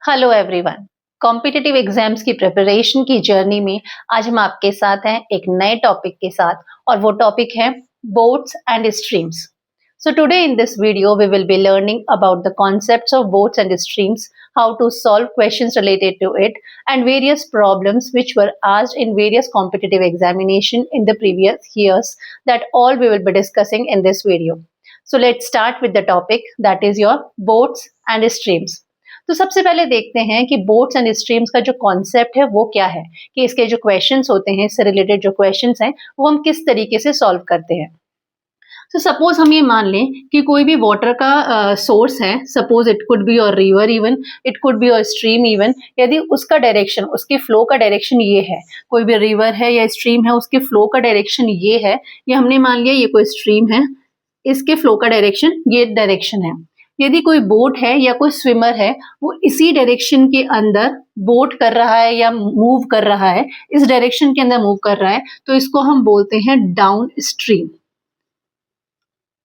Hello everyone. Competitive exams की preparation की journey में आज हम आपके साथ हैं एक नए टॉपिक के साथ और वो टॉपिक है boats and streams. So today in this video we will be learning about the concepts of boats and streams, how to solve questions related to it and various problems which were asked in various competitive examination in the previous years, that all we will be discussing in this video. So let's start with the topic, that is your boats and streams. तो सबसे पहले देखते हैं कि boats and streams का जो concept है वो क्या है, कि इसके जो क्वेश्चंस होते हैं, इससे रिलेटेड जो क्वेश्चंस हैं वो हम किस तरीके से सॉल्व करते हैं। तो सपोज हम ये मान लें कि कोई भी वाटर का सोर्स है, सपोज इट कुड बी और river, even it could be और स्ट्रीम इवन, यदि उसका डायरेक्शन, उसके फ्लो का डायरेक्शन ये है, कोई भी रिवर है या स्ट्रीम है उसके फ्लो का डायरेक्शन ये है, ये हमने मान लिया ये कोई स्ट्रीम है, इसके फ्लो का डायरेक्शन ये डायरेक्शन है। यदि कोई बोट है या कोई स्विमर है, वो इसी डायरेक्शन के अंदर बोट कर रहा है या मूव कर रहा है, इस डायरेक्शन के अंदर मूव कर रहा है, तो इसको हम बोलते हैं डाउन स्ट्रीम।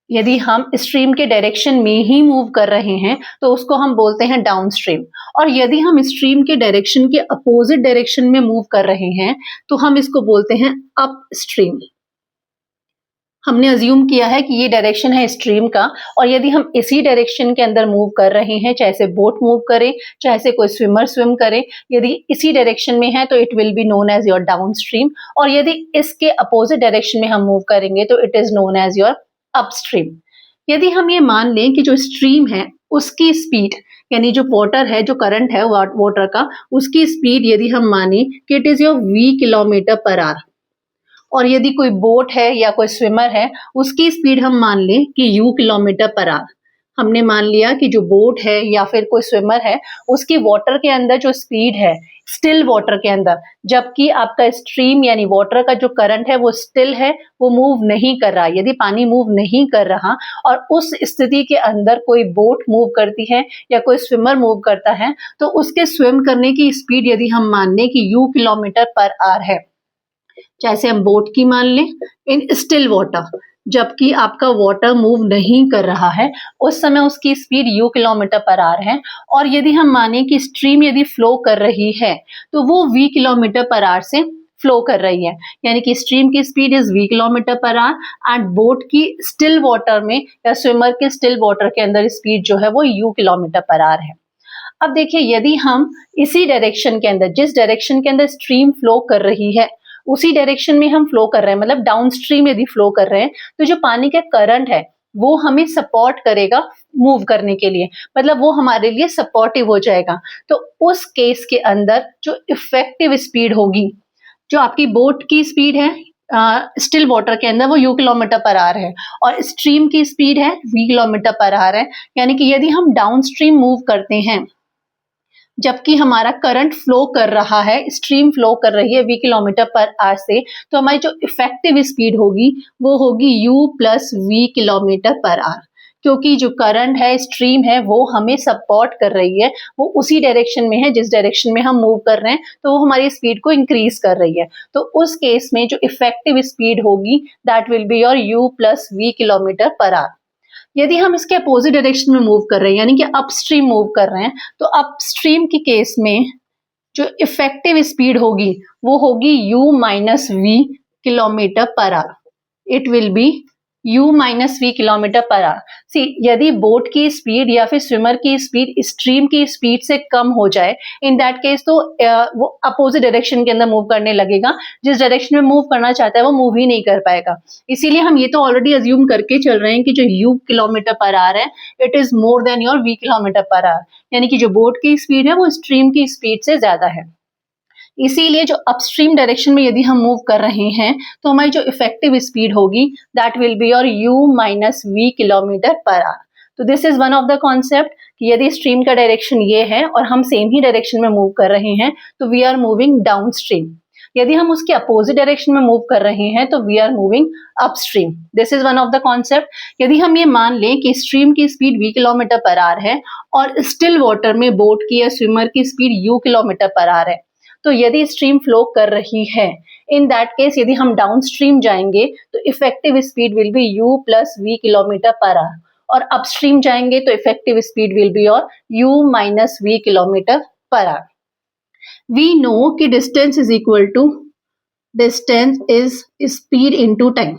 यदि हम स्ट्रीम के डायरेक्शन में ही मूव कर रहे हैं तो उसको हम बोलते हैं डाउन स्ट्रीम, और यदि हम स्ट्रीम के डायरेक्शन के अपोजिट डायरेक्शन में मूव कर रहे हैं तो हम इसको बोलते हैं अप स्ट्रीम। हमने अज्यूम किया है कि ये डायरेक्शन है स्ट्रीम का, और यदि हम इसी डायरेक्शन के अंदर मूव कर रहे हैं, चाहे से बोट मूव करे, चाहे से कोई स्विमर स्विम करे, यदि इसी डायरेक्शन में है तो it will be known as your down stream, और यदि इसके अपोजिट डायरेक्शन में हम मूव करेंगे तो it is known as your upstream. यदि हम ये मान लें कि जो स्ट्रीम है उसकी स्पीड, यानी जो वाटर है, जो करंट है वाटर का, उसकी स्पीड यदि हम माने कि it is your v kilometre per hour, और यदि कोई बोट है या कोई स्विमर है उसकी स्पीड हम मान लें कि u किलोमीटर पर आवर। हमने मान लिया कि जो बोट है या फिर कोई स्विमर है उसकी वाटर के अंदर जो स्पीड है, स्टिल वाटर के अंदर, जबकि आपका स्ट्रीम यानी वाटर का जो करंट है वो स्टिल है, वो मूव नहीं कर रहा। यदि पानी मूव नहीं कर रहा और उस स्थिति के अंदर कोई बोट मूव करती है या कोई स्विमर मूव करता है, तो उसके स्विम करने की स्पीड यदि हम मान लें कि u किलोमीटर पर आवर है, जैसे हम बोट की मान लें इन स्टिल वाटर, जबकि आपका वाटर मूव नहीं कर रहा है, उस समय उसकी speed u kilometre per hour है। और यदि हम माने कि स्ट्रीम यदि फ्लो कर रही है तो वो v किलोमीटर पर आवर से फ्लो कर रही है, यानी कि स्ट्रीम की speed is v kilometre per our and boat की स्टिल वाटर में या स्विमर के स्टिल वाटर के अंदर स्पीड जो है वो u किलोमीटर पर आवर है। अब देखिए, यदि हम इसी डायरेक्शन के अंदर, जिस डायरेक्शन के अंदर स्ट्रीम फ्लो कर रही है उसी डायरेक्शन में हम फ्लो कर रहे हैं, मतलब डाउन स्ट्रीम यदि फ्लो कर रहे हैं, तो जो पानी का करंट है वो हमें सपोर्ट करेगा मूव करने के लिए, मतलब वो हमारे लिए सपोर्टिव हो जाएगा। तो उस केस के अंदर जो इफेक्टिव स्पीड होगी, जो आपकी बोट की स्पीड है स्टिल वाटर के अंदर वो u किलोमीटर पर आवर है, और स्ट्रीम की स्पीड है v किलोमीटर पर आवर है। यानी कि यदि हम डाउन स्ट्रीम मूव करते हैं जबकि हमारा करंट फ्लो कर रहा है, स्ट्रीम फ्लो कर रही है v किलोमीटर पर आवर से, तो हमारी जो इफेक्टिव स्पीड होगी वो होगी u plus v kilometre per our, क्योंकि जो करंट है, स्ट्रीम है, वो हमें सपोर्ट कर रही है, वो उसी डायरेक्शन में है जिस डायरेक्शन में हम मूव कर रहे हैं, तो वो हमारी स्पीड को इंक्रीज कर रही है। तो उस केस में जो इफेक्टिव स्पीड होगी that will be your u plus v kilometre per our. यदि हम इसके अपोजिट डायरेक्शन में मूव कर रहे हैं, यानी कि अपस्ट्रीम मूव कर रहे हैं, तो अपस्ट्रीम के केस में जो इफेक्टिव स्पीड होगी वो होगी u minus v kilometre per hour. It will be u minus v kilometre per hour. See, यदि बोट की स्पीड या फिर स्विमर की स्पीड स्ट्रीम की स्पीड से कम हो जाए, इन दैट केस तो वो अपोजिट डायरेक्शन के अंदर मूव करने लगेगा, जिस डायरेक्शन में मूव करना चाहता है वो मूव ही नहीं कर पाएगा। इसीलिए हम ये तो ऑलरेडी अज्यूम करके चल रहे हैं कि जो u किलोमीटर पर आवर है it is more than your v kilometre per our, यानी कि जो बोट की स्पीड है वो स्ट्रीम की स्पीड से ज्यादा है। इसीलिए जो अपस्ट्रीम डायरेक्शन में यदि हम मूव कर रहे हैं तो हमारी जो इफेक्टिव स्पीड होगी that will be your u minus v kilometre per hour. तो this is one of the concept कि यदि स्ट्रीम का डायरेक्शन ये है और हम सेम ही डायरेक्शन में मूव कर रहे हैं तो we are moving downstream. यदि हम उसके अपोजिट डायरेक्शन में मूव कर रहे हैं तो we are moving upstream. This is one of the concept. यदि हम ये मान लें कि स्ट्रीम की speed v kilometre per hour है और स्टिल वाटर में बोट की या स्विमर की speed u kilometre per hour है, तो यदि स्ट्रीम फ्लो कर रही है, इन दैट केस यदि हम डाउन स्ट्रीम जाएंगे तो effective speed will be u plus v kilometre per hour, और अपस्ट्रीम जाएंगे तो effective speed will be your u minus v kilometre per hour. We know कि distance is equal to distance is speed into time.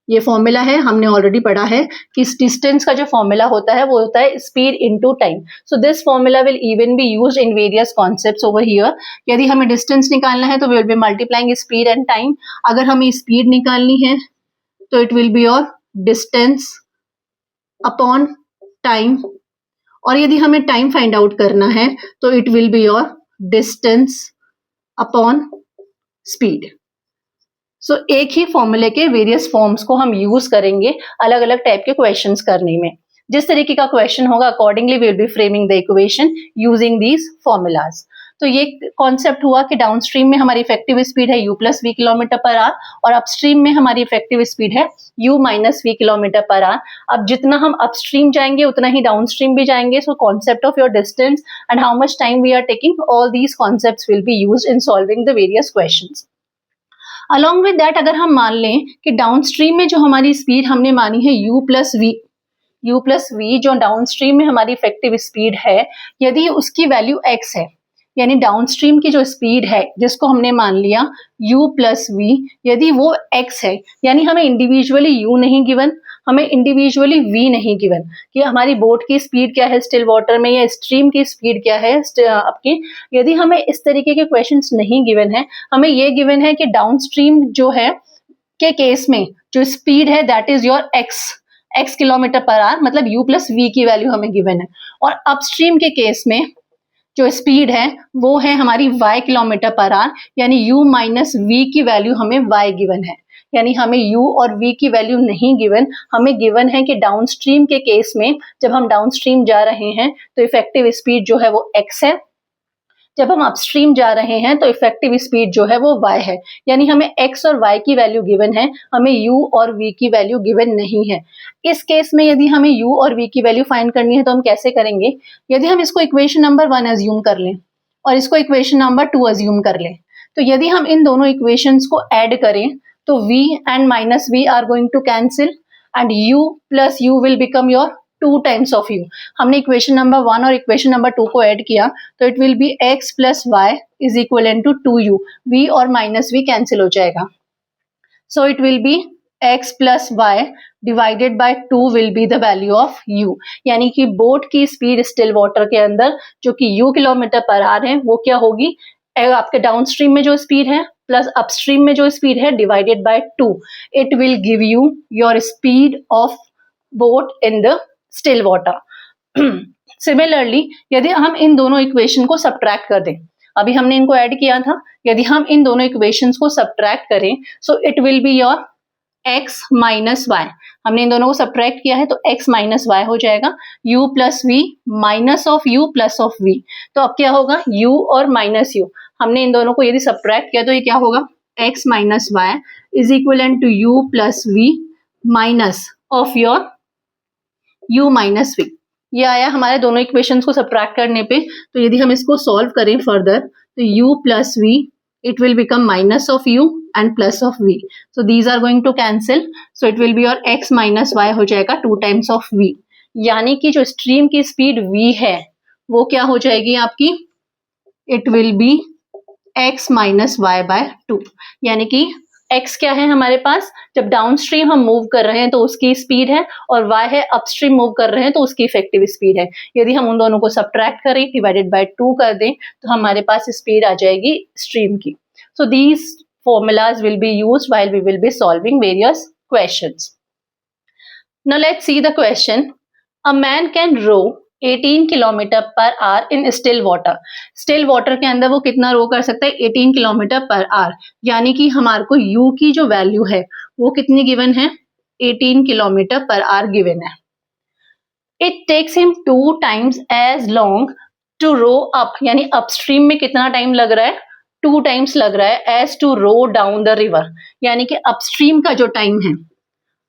ये formula है, हमने already पढ़ा है कि डिस्टेंस का जो फॉर्मूला होता है वो होता है speed into time. So this formula will even be used in various concepts over here. यदि हमें डिस्टेंस निकालना है तो we will be multiplying speed and time. अगर हमें स्पीड निकालनी है तो it will be your distance upon time, और यदि हमें टाइम फाइंड आउट करना है तो it will be your distance upon speed. So एक ही फॉर्मूले के वेरियस फॉर्म्स को हम यूज करेंगे अलग अलग टाइप के क्वेश्चंस करने में। जिस तरीके का क्वेश्चन होगा accordingly we will be framing the equation using these formulas. तो ये कॉन्सेप्ट हुआ कि डाउनस्ट्रीम में हमारी इफेक्टिव स्पीड है u plus v kilometre per hour और अपस्ट्रीम में हमारी इफेक्टिव स्पीड है u minus we kilometre per hour. अब जितना हम अपस्ट्रीम जाएंगे उतना ही डाउनस्ट्रीम भी जाएंगे। So concept of your distance and how much time we are taking, all these concepts will be used in solving the various questions. Along with that अगर हम मान लें कि डाउनस्ट्रीम में जो हमारी स्पीड हमने मानी है u प्लस वी जो डाउनस्ट्रीम में हमारी इफेक्टिव स्पीड है, यदि उसकी वैल्यू x है, यानी डाउनस्ट्रीम की जो स्पीड है जिसको हमने मान लिया u प्लस वी, यदि वो x है, यानी हमें इंडिविजुअली u नहीं गिवन, हमें इंडिविजुअली v नहीं गिवन कि हमारी बोट की स्पीड क्या है स्टिल वाटर में या स्ट्रीम की स्पीड क्या है आपकी। यदि हमें इस तरीके के क्वेश्चंस नहीं गिवन है, हमें ये गिवन है कि डाउनस्ट्रीम जो है के केस में जो स्पीड है that is your x kilometre per our, मतलब u प्लस वी की वैल्यू हमें गिवन है, और अपस्ट्रीम के केस में जो स्पीड है वो है हमारी y किलोमीटर पर आवर, यानी u माइनस v की वैल्यू हमें y गिवन है। यानी हमें u और v की वैल्यू नहीं गिवन, हमें गिवन है कि डाउनस्ट्रीम के केस में जब हम डाउनस्ट्रीम जा रहे हैं तो इफेक्टिव स्पीड जो है वो x है, जब हम अपस्ट्रीम जा रहे हैं तो इफेक्टिव स्पीड जो है वो y है। यानी हमें x और y की वैल्यू गिवन है, हमें u और v की वैल्यू गिवन नहीं है। इस केस में यदि हमें u और v की वैल्यू फाइंड करनी है तो हम कैसे करेंगे? यदि हम इसको इक्वेशन नंबर 1 अज्यूम कर लें और इसको इक्वेशन नंबर 2 अज्यूम कर लें, तो यदि हम इन दोनों इक्वेशंस को ऐड करें तो v and minus v are going to cancel and u plus u will become your 2 times of u। हमने इक्वेशन नंबर 1 और इक्वेशन नंबर 2 को ऐड किया तो it will be x plus y is equal to 2u, v और माइनस v cancel हो जाएगा। So it will be x plus y divided by 2 will be the value of u, यानी कि boat की स्पीड स्टिल वाटर के अंदर जो कि u किलोमीटर पर आवर है वो क्या होगी, आपके डाउनस्ट्रीम में जो स्पीड है प्लस अपस्ट्रीम में जो स्पीड है divided by 2, it will give you your speed of boat in the still water. Similarly यदि हम इन दोनों इक्वेशन को सब्ट्रैक्ट कर दें, अभी हमने इनको ऐड किया था, यदि हम इन दोनों इक्वेशंस को सब्ट्रैक्ट करें so it will be your x minus y. हमने इन दोनों को सब्ट्रैक्ट किया है तो x माइनस वाई हो जाएगा, u plus v minus of u plus of v। तो अब क्या होगा, u और माइनस u, हमने इन दोनों को यदि सब्ट्रैक्ट किया तो ये क्या होगा, x minus y is equal to u plus v minus of your u minus v। ये आया हमारे दोनों इक्वेशंस को सब्ट्रैक्ट करने पे। तो यदि हम इसको सॉल्व करें फर्दर तो u plus v it will become minus of u and plus of v, so these are going to cancel, so it will be your x minus y हो जाएगा 2 times of v, यानी कि जो stream की speed v है वो क्या हो जाएगी आपकी, it will be x minus y by 2, यानी कि x क्या है हमारे पास, जब डाउनस्ट्रीम हम मूव कर रहे हैं तो उसकी स्पीड है और y है अपस्ट्रीम मूव कर रहे हैं तो उसकी इफेक्टिव स्पीड है। यदि हम उन दोनों को सब्ट्रैक्ट करें डिवाइडेड बाय 2 कर दें तो हमारे पास स्पीड आ जाएगी स्ट्रीम की। So these formulas will be used while we will be solving various questions. Now let's see the question. A man can row 18 kilometre per our in still water. Still water के अंदर वो कितना रो कर सकता है, 18 kilometre per our, यानी कि हमारे को u की जो वैल्यू है वो कितनी गिवन है, 18 किलोमीटर पर आवर गिवन है। It takes him 2 times as long to row up, यानी अपस्ट्रीम में कितना टाइम लग रहा है, 2 times लग रहा है as to row down the river, यानी कि अपस्ट्रीम का जो टाइम है,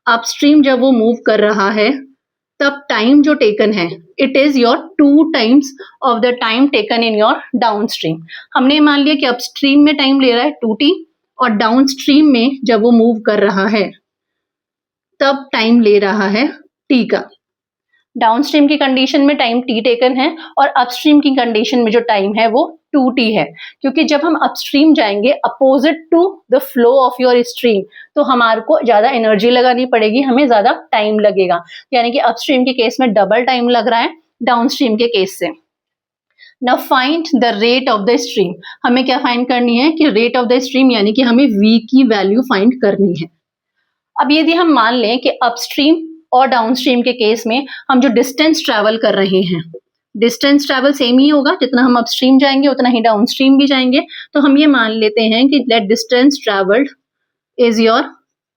अपस्ट्रीम जब वो मूव कर रहा है तब टाइम जो टेकन है it is your 2 times of the time taken in your downstream. हमने मान लिया कि अपस्ट्रीम में टाइम ले रहा है 2t और डाउनस्ट्रीम में जब वो मूव कर रहा है तब टाइम ले रहा है t का। डाउनस्ट्रीम की कंडीशन में टाइम टी टेकन है और अपस्ट्रीम की कंडीशन में जो टाइम है वो 2t है, क्योंकि जब हम अपस्ट्रीम जाएंगे opposite to the flow of your stream तो हमारे को ज्यादा एनर्जी लगानी पड़ेगी, हमें ज्यादा टाइम लगेगा, यानी कि अपस्ट्रीम के केस में डबल टाइम लग रहा है डाउनस्ट्रीम के केस से। Now find the rate of the stream, हमें क्या फाइंड करनी है कि रेट ऑफ द स्ट्रीम, यानी कि हमें v की वैल्यू फाइंड करनी है। अब यदि हम मान लें कि अपस्ट्रीम और डाउनस्ट्रीम के केस में हम जो डिस्टेंस ट्रैवल कर रहे हैं, डिस्टेंस ट्रैवल सेम ही होगा, जितना हम अपस्ट्रीम जाएंगे उतना ही डाउनस्ट्रीम भी जाएंगे, तो हम ये मान लेते हैं कि let distance travelled is your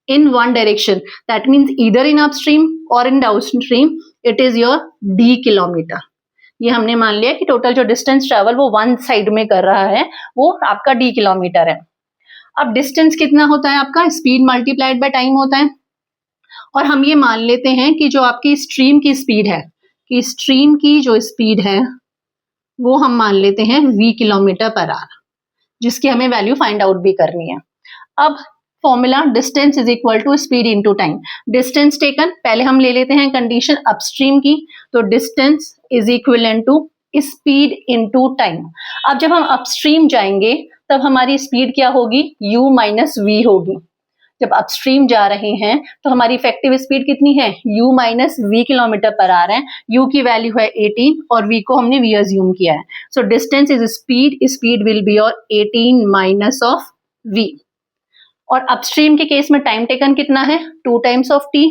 in one direction, that means either in upstream or in downstream it is your d kilometre. ये हमने मान लिया कि टोटल जो डिस्टेंस ट्रैवल वो वन साइड में कर रहा है वो आपका d किलोमीटर है। अब डिस्टेंस कितना होता है आपका, स्पीड मल्टीप्लाइड बाय टाइम होता है, और हम ये मान लेते हैं कि जो आपकी स्ट्रीम की स्पीड है, कि स्ट्रीम की जो स्पीड है वो हम मान लेते हैं v किलोमीटर पर आवर, जिसकी हमें वैल्यू फाइंड आउट भी करनी है। अब formula distance is equal to speed into time. Distance taken पहले हम ले लेते हैं कंडीशन अपस्ट्रीम की, तो distance is equivalent to speed into time. अब जब हम अपस्ट्रीम जाएंगे तब हमारी स्पीड क्या होगी, u माइनस वी होगी। जब अपस्ट्रीम जा रहे हैं तो हमारी इफेक्टिव स्पीड कितनी है, u माइनस वी किलोमीटर पर आ रहा है, u की वैल्यू है 18 और v को हमने v अज्यूम किया है। So distance is speed, speed will be your 18 minus of v। और अपस्ट्रीम के केस में टाइम टेकन कितना है, 2 टाइम्स ऑफ t,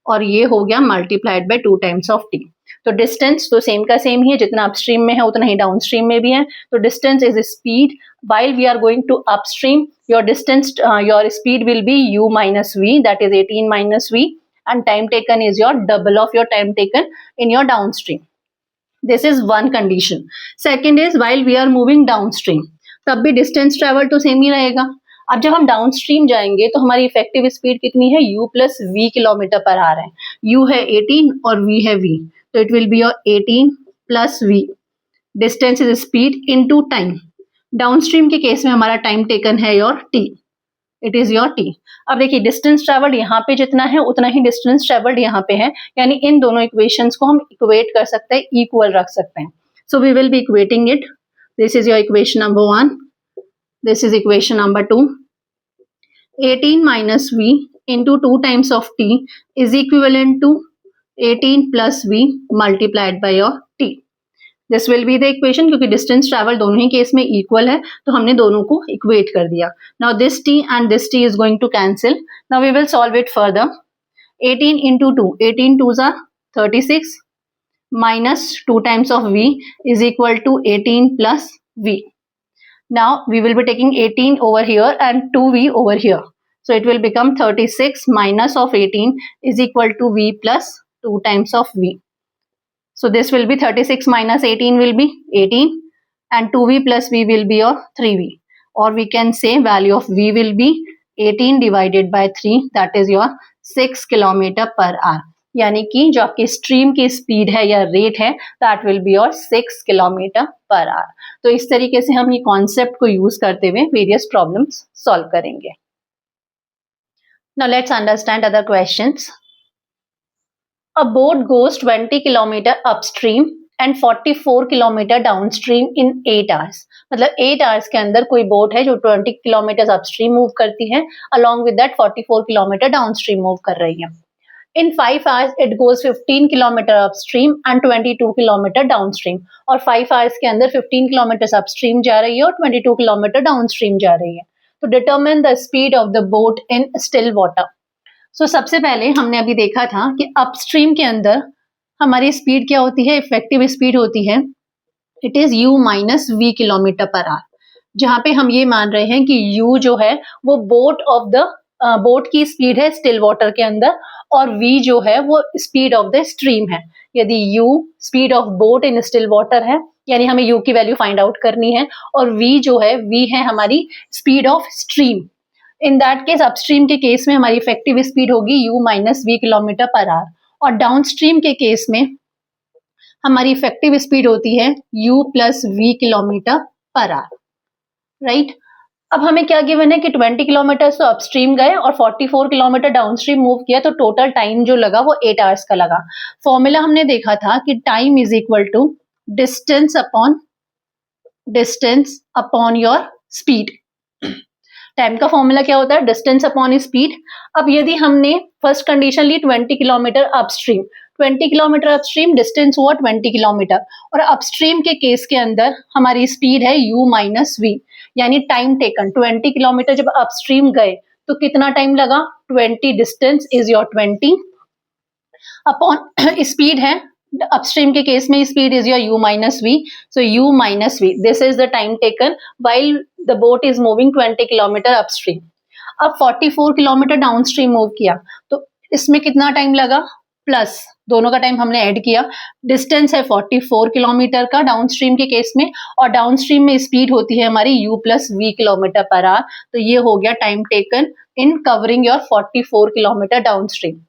और ये हो गया multiplied by 2 times of t। तो डिस्टेंस तो सेम का सेम ही है, जितना अपस्ट्रीम में है उतना ही डाउनस्ट्रीम में भी है। तो distance is speed, while we are going to upstream your distance your speed will be u minus v, that is 18 minus v, and time taken is your double of your time taken in your downstream. This is one condition. Second is while we are moving downstream, तब भी distance travel तो same ही रहेगा। अब जब हम downstream जाएंगे तो हमारी इफेक्टिव स्पीड कितनी है, u प्लस v किलोमीटर पर आ रहा है, u है 18 और v है v, तो it will be your 18 plus v। Distance is speed into time. Downstream के केस में हमारा टाइम टेकन है your t, it is your t। अब देखिए डिस्टेंस ट्रेवल्ड यहाँ पे जितना है उतना ही डिस्टेंस ट्रेवल्ड यहाँ पे है, यानी इन दोनों इक्वेशंस को हम इक्वेट कर सकते हैं, इक्वल रख सकते हैं। So we will be equating it. This is your equation number 1, this is equation number 2. 18 minus v into 2 times of t is equivalent to 18 plus v multiplied by your t. This will be the equation, क्योंकि distance travel दोनों ही case में equal है तो हमने दोनों को equate कर दिया। Now this t and this t is going to cancel. Now we will solve it further. 18 into 2, 18 2s are 36 minus 2 times of v is equal to 18 plus v. Now we will be taking 18 over here and 2v over here. So it will become 36 minus of 18 is equal to v plus 2 times of v. So this will be 36 minus 18 will be 18 and 2v plus v will be your 3v. Or we can say value of v will be 18 divided by 3, that is your 6 kilometer per hour. यानी कि जो आपकी stream की speed है या rate है that will be your 6 kilometre per hour. तो इस तरीके से हम ये कॉन्सेप्ट को यूज करते हुए वेरियस प्रॉब्लम्स सॉल्व करेंगे। Now let's understand other questions. A boat goes 20 kilometre upstream and 44 kilometre downstream in 8 hours. मतलब 8 आवर्स के अंदर कोई बोट है जो 20 किलोमीटर अपस्ट्रीम मूव करती है, along with that 44 kilometre downstream move कर रही है। In 5 hours, it goes 15 kilometer upstream and 22 kilometer downstream. और 5 hours के अंदर 15 kilometers upstream जा रही है और 22 kilometer downstream जा रही है। तो determine the speed of the boat in still water. So सबसे पहले हमने अभी देखा था कि upstream के अंदर हमारी स्पीड क्या होती है, इफेक्टिव स्पीड होती है it is u minus v kilometre per our, जहाँ पे हम ये मान रहे हैं कि u जो है वो बोट की स्पीड है स्टिल वाटर के अंदर, और v जो है वो स्पीड ऑफ द स्ट्रीम है। यदि u speed of boat in still water है, यानी हमें u की वैल्यू फाइंड आउट करनी है, और v जो है v है हमारी speed of stream. In that case upstream के केस में हमारी इफेक्टिव स्पीड होगी u minus v kilometre per hour, और डाउनस्ट्रीम के केस में हमारी इफेक्टिव स्पीड होती है u plus v kilometre per our, right. अब हमें क्या गिवन है कि 20 किलोमीटर तो अपस्ट्रीम गए और 44 किलोमीटर डाउनस्ट्रीम मूव किया, तो टोटल टाइम जो लगा वो 8 आवर्स का लगा। फॉर्मूला हमने देखा था कि time is equal to distance upon your speed. Time का फॉर्मूला क्या होता है? Distance upon speed. अब यदि हमने फर्स्ट कंडीशन ली 20 kilometre upstream, 20 kilometre upstream, distance हुआ 20 किलोमीटर, और अपस्ट्रीम के केस के अंदर हमारी स्पीड है u माइनस वी, यानी टाइम टेकन 20 किलोमीटर जब अपस्ट्रीम गए तो कितना टाइम लगा? 20, distance is your 20 upon speed है अपस्ट्रीम के केस में speed is your u minus v, so u minus v, this is the time taken while the boat is moving 20 kilometre upstream. अब 44 kilometre downstream move किया, तो इसमें कितना time लगा? Plus दोनों का टाइम हमने ऐड किया। डिस्टेंस है 44 किलोमीटर का डाउनस्ट्रीम के केस में, और डाउनस्ट्रीम में स्पीड होती है हमारी u plus v kilometre per hour, तो ये हो गया time taken in covering your 44 kilometre downstream.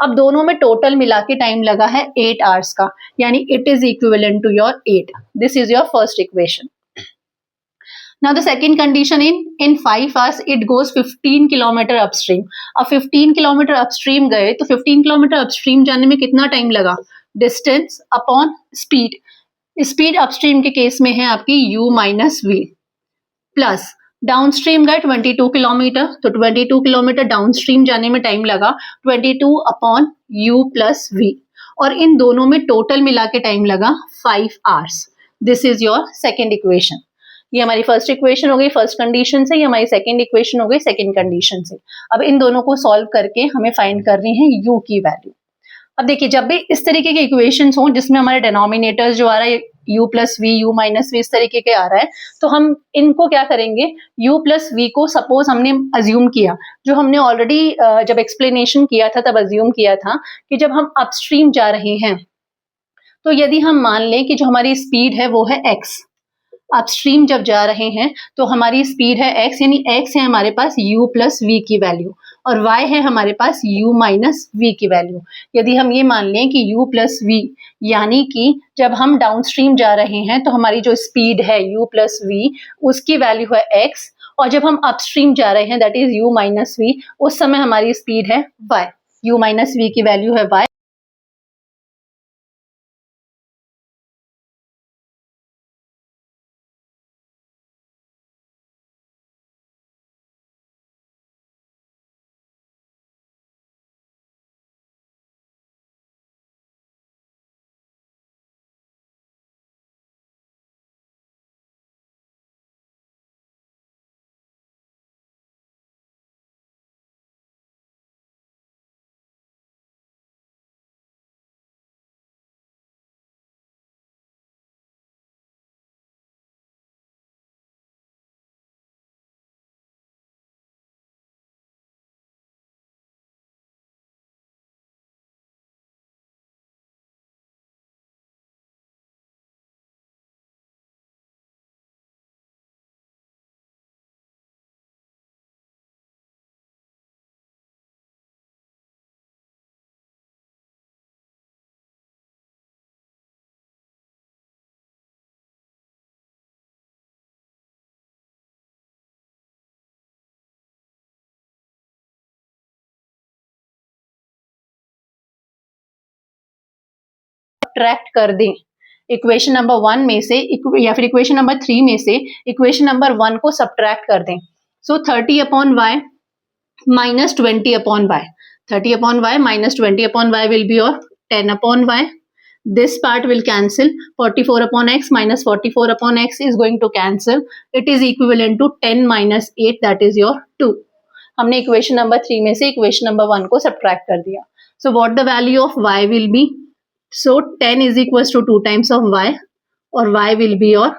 अब दोनों में टोटल मिला के टाइम लगा है 8 आवर्स का, यानी it is equivalent to your 8। This is your first equation. Now the second condition, in 5 hours it goes 15 kilometre upstream. अब 15 किलोमीटर अपस्ट्रीम गए तो 15 किलोमीटर अपस्ट्रीम जाने में कितना टाइम लगा? Distance upon speed. Speed upstream के केस में है आपकी u minus v, plus downstream गए 22 किलोमीटर, तो 22 किलोमीटर डाउनस्ट्रीम जाने में टाइम लगा 22 अपॉन u प्लस वी, और इन दोनों में टोटल मिला के टाइम लगा 5 hours. This is your second equation. ये हमारी फर्स्ट इक्वेशन हो गई फर्स्ट कंडीशन से, ये हमारी सेकेंड इक्वेशन हो गई सेकेंड कंडीशन से। अब इन दोनों को सॉल्व करके हमें फाइंड करनी है u की वैल्यू। अब देखिए, जब भी इस तरीके के इक्वेशंस हो जिसमें हमारे डिनोमिनेटर्स जो आ रहा है u plus v, u minus v, इस तरीके के आ रहा है, तो हम इनको क्या करेंगे? u प्लस वी को सपोज हमने अज्यूम किया, जो हमने ऑलरेडी जब एक्सप्लेनेशन किया था तब अज्यूम किया था कि जब हम अपस्ट्रीम जा रहे हैं, तो यदि हम मान लें कि जो हमारी स्पीड है वो है x, अपस्ट्रीम जब जा रहे हैं तो हमारी स्पीड है x, यानी x है हमारे पास u प्लस वी की वैल्यू, और y है हमारे पास u माइनस वी की वैल्यू। यदि हम ये मान लें कि u प्लस वी, यानी कि जब हम डाउनस्ट्रीम जा रहे हैं तो हमारी जो स्पीड है u प्लस वी, उसकी वैल्यू है x, और जब हम अपस्ट्रीम जा रहे हैं that is u minus v, उस समय हमारी स्पीड है y, u माइनस वी की वैल्यू है y। सब्ट्रैक्ट कर दें इक्वेशन नंबर 1 में से, या फिर इक्वेशन नंबर 3 में से इक्वेशन नंबर 1 को सब्ट्रैक्ट कर दें, so 30 upon y minus 20 upon y, 30 upon y minus 20 upon y will be your 10 upon y. This part will cancel. 44 upon x minus 44 upon x is going to cancel. It is equivalent to 10 minus 8, that is your 2. हमने equation number 3 में से equation number 1 को subtract कर दिया। So what the value of y will be? So 10 is equals to 2 times of y, और y will be your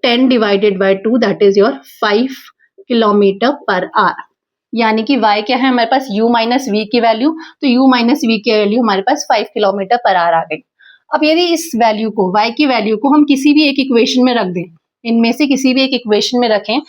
10 divided by 2, that is your 5 kilometre per our. यानी कि y क्या है हमारे पास? u minus v की value, तो u minus v की value हमारे पास 5 किलोमीटर पर आवर आ गई। अब यदि इस वैल्यू को, y की वैल्यू को हम किसी भी एक इक्वेशन में रख दें, इनमें से किसी भी एक इक्वेशन में रखें,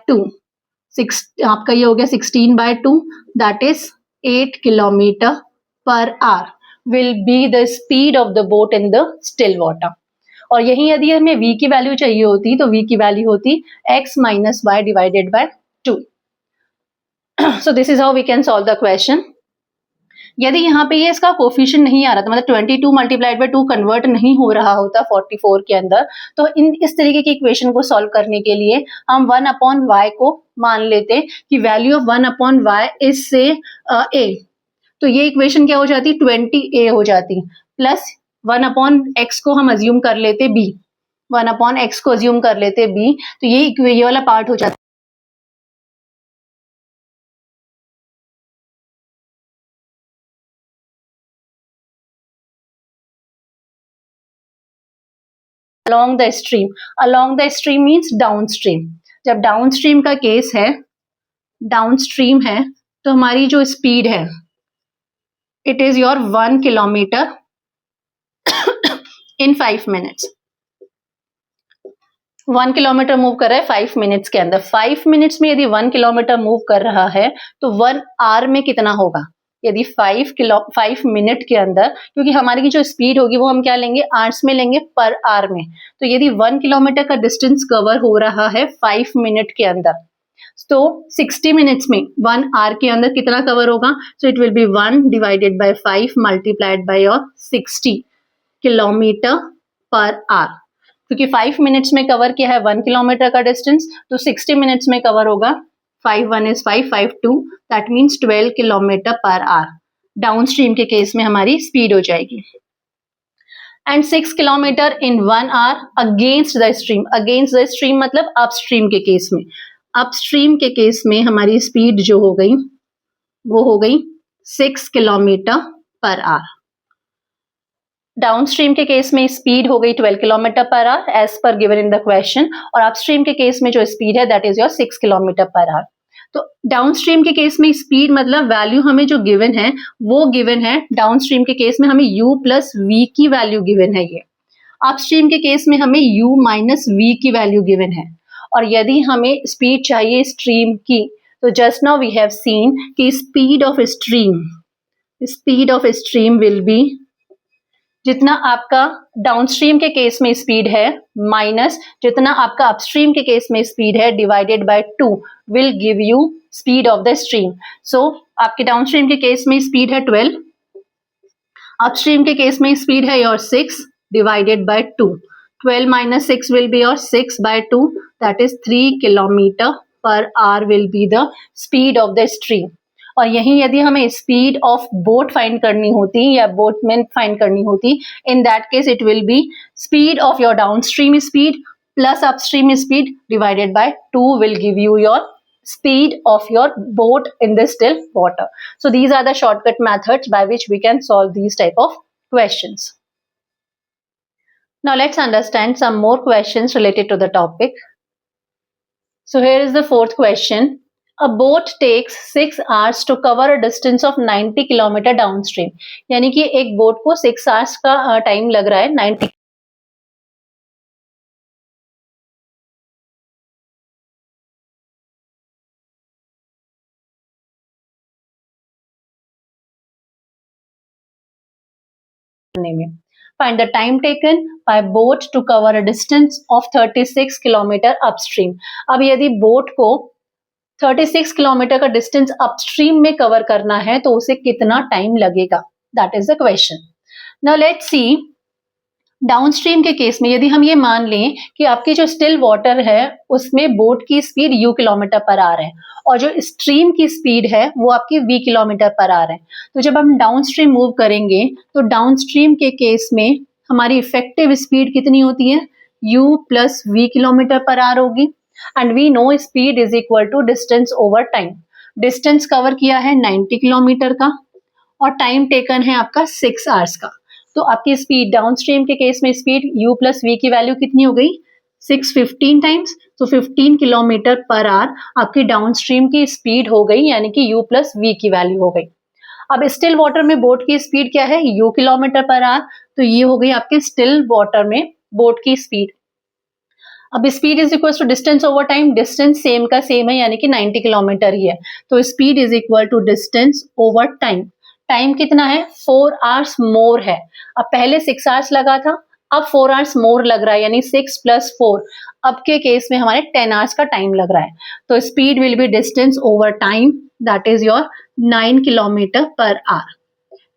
2, आपका ये हो गया 16/2, that is 8 kilometre per our will be the speed of the boat in the still water. और यही यदि हमें v की वैल्यू चाहिए होती तो v की वैल्यू होती x minus y divided by 2। So this is how we can solve the question. यदि यहाँ पे ये इसका कोफिशिएंट नहीं आ रहा था, मतलब 22 मल्टीप्लाइड बाय 2 कन्वर्ट नहीं हो रहा होता 44 के अंदर, तो इस तरीके की इक्वेशन को सॉल्व करने के लिए हम 1/y को मान लेते कि वैल्यू ऑफ 1/y इज से a, तो ये इक्वेशन क्या हो जाती 20a हो जाती, प्लस 1/x को हम अज्यूम कर लेते b, 1/x को अज्यूम कर लेते b, तो ये वाला पार्ट हो जाता along the stream। along the stream means downstream। जब डाउनस्ट्रीम का केस है, डाउनस्ट्रीम है, तो हमारी जो स्पीड है it is your 1 kilometre in 5 minutes. 1 kilometre move कर रहा है 5 मिनट्स के अंदर। 5 मिनट्स में यदि 1 किलोमीटर मूव कर रहा है तो 1 आवर में कितना होगा? यदि 5 मिनट के अंदर, क्योंकि हमारी की जो स्पीड होगी वो हम क्या लेंगे, आवर्स में लेंगे, पर आवर में। तो यदि 1 किलोमीटर का डिस्टेंस कवर हो रहा है 5 मिनट के अंदर, तो 60 मिनट्स में 1 आवर के अंदर कितना कवर होगा? सो it will B 1 divided by 5 multiplied by your 60 kilometre per our. क्योंकि 5 मिनट्स में कवर किया है 1 किलोमीटर का डिस्टेंस, तो 60 मिनट्स में कवर होगा 5 1 is 5 5 2, that means 12 kilometre per hour. Down stream के केस में हमारी स्पीड हो जाएगी। And 6 kilometre in 1 hour against the stream. Against the stream मतलब अपस्ट्रीम के केस में। अपस्ट्रीम के केस में हमारी स्पीड जो हो गई वो हो गई 6 किलोमीटर पर आवर। डाउनस्ट्रीम के केस में स्पीड हो गई 12 kilometre per hour as per given in the question, और अपस्ट्रीम के केस में जो स्पीड है that is your 6 kilometre per hour. तो डाउनस्ट्रीम के केस में स्पीड मतलब वैल्यू हमें जो गिवन है वो गिवन है। डाउनस्ट्रीम के केस में हमें u प्लस v की वैल्यू गिवन है ये। अपस्ट्रीम के केस में हमें u माइनस v की वैल्यू गिवन है। और यदि हमें स्पीड चाहिए स्ट्रीम की, तो just now we have seen कि speed of stream will be जितना आपका डाउनस्ट्रीम के केस में स्पीड है माइनस जितना आपका अपस्ट्रीम के केस में स्पीड है divided by 2 will give you speed of the stream. So आपके डाउनस्ट्रीम के केस में स्पीड है 12, अपस्ट्रीम के केस में स्पीड है your 6 divided by 2। 12 minus 6 will be your 6/2, that is 3 kilometer per hour will be the speed of the stream। और यही यदि हमें स्पीड ऑफ बोट फाइंड करनी होती या बोटमैन फाइंड करनी होती, in that case it will B speed of your downstream speed plus upstream speed divided by 2 will give you your speed of your boat in the still water। So these are the shortcut methods by which we can solve these type of questions। Now let's understand some more questions related to the topic। So here is the fourth question। A boat takes 6 hours to cover a distance of 90 kilometer downstream। यानी कि एक boat को 6 hours का time लग रहा है 90 करने में। Find the time taken by boat to cover a distance of 36 kilometer upstream। अब यदि बोट को 36 किलोमीटर का डिस्टेंस अपस्ट्रीम में कवर करना है तो उसे कितना टाइम लगेगा, that is the question. Now let's see downstream के केस में यदि हम ये मान लें कि आपकी जो स्टिल वाटर है उसमें बोट की speed u kilometre per hour है और जो स्ट्रीम की स्पीड है वो आपकी v किलोमीटर पर आवर है, तो जब हम डाउनस्ट्रीम मूव करेंगे तो डाउनस्ट्रीम के केस में हमारी इफेक्टिव स्पीड कितनी होती है, u plus v kilometre per hour होगी। And we know speed is equal to distance over time. Distance cover किया है 90 किलोमीटर का और टाइम टेकन है आपका 6 आवर्स का, तो आपकी स्पीड डाउनस्ट्रीम के केस में स्पीड u प्लस v की वैल्यू कितनी हो गई 615 टाइम्स, तो 15 किलोमीटर पर आवर आपकी डाउनस्ट्रीम की स्पीड हो गई, यानी कि u प्लस v की वैल्यू हो गई। अब स्टिल वाटर में बोट की स्पीड क्या है u किलोमीटर पर आवर, तो ये हो गई आपके स्टिल वाटर में बोट की स्पीड। अब speed is equal to distance over time, distance same का सेम है यानी कि 90 किलोमीटर ही है, तो speed is equal to distance over time. Time कितना है, 4 आवर्स मोर है। अब पहले 6 आवर्स लगा था, अब 4 आवर्स मोर लग रहा है, यानी 6 + 4, अब के केस में हमारे 10 आवर्स का टाइम लग रहा है। तो speed will be distance over time, that is your 9 kilometre per our.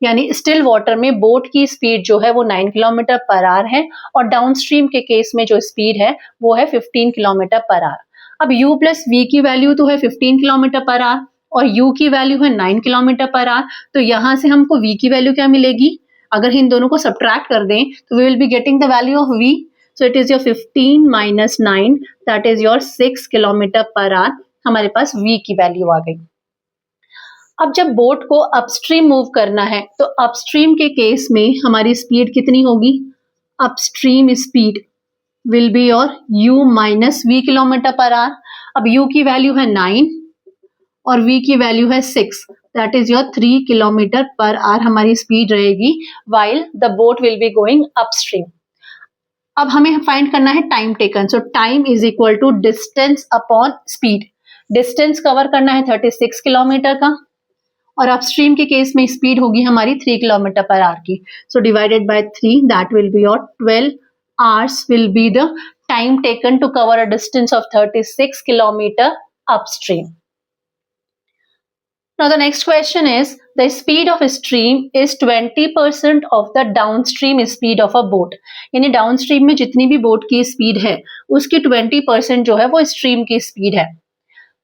यानी स्टिल वाटर में बोट की स्पीड जो है वो 9 किलोमीटर पर आवर है, और डाउनस्ट्रीम के केस में जो स्पीड है वो है 15 किलोमीटर पर आवर। अब u प्लस v की वैल्यू तो है 15 किलोमीटर पर आवर और u की वैल्यू है 9 किलोमीटर पर आवर, तो यहां से हमको v की वैल्यू क्या मिलेगी, अगर इन दोनों को सब्ट्रैक्ट कर दें तो we will be getting the value of v, so it is your 15 minus 9, that is your 6 kilometre per hour. हमारे पास v की वैल्यू आ गई। अब जब बोट को अपस्ट्रीम मूव करना है तो अपस्ट्रीम के केस में हमारी स्पीड कितनी होगी, upstream speed will be your u minus v kilometre per hour. अब u की वैल्यू है 9 और v की वैल्यू है 6, that is your 3 kilometre per hour हमारी स्पीड रहेगी while the boat will be going upstream. अब हमें फाइंड करना है time taken, so time is equal to distance upon speed. Distance cover करना है 36 किलोमीटर का, और अपस्ट्रीम के केस में स्पीड होगी हमारी 3 किलोमीटर पर आवर की, so divided by 3, that will be your 12 hours will be the time taken to cover a distance of 36 kilometre upstream. Now the next question is, the speed of a stream is 20% of the downstream speed of a boat। यानी downstream में जितनी भी boat की speed है उसकी 20% जो है वो स्ट्रीम की स्पीड है।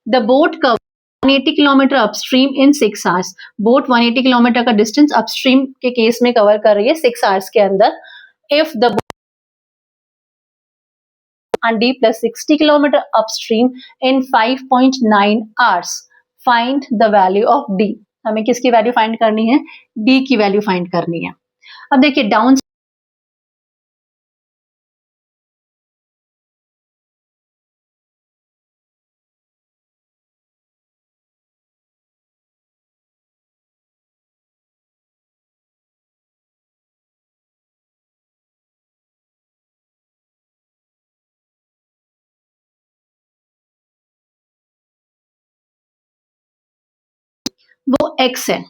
The boat covers 180 kilometre upstream in 6 hours. Boat 180 kilometre का डिस्टेंस अपस्ट्रीम के केस में कवर कर रही है 6 आवर्स के अंदर। If the boat d plus 60 kilometre upstream in 5.9 hours, find the value of d। हमें किसकी वैल्यू फाइंड करनी है, d की वैल्यू फाइंड करनी है। अब देखिए डाउन वो x है,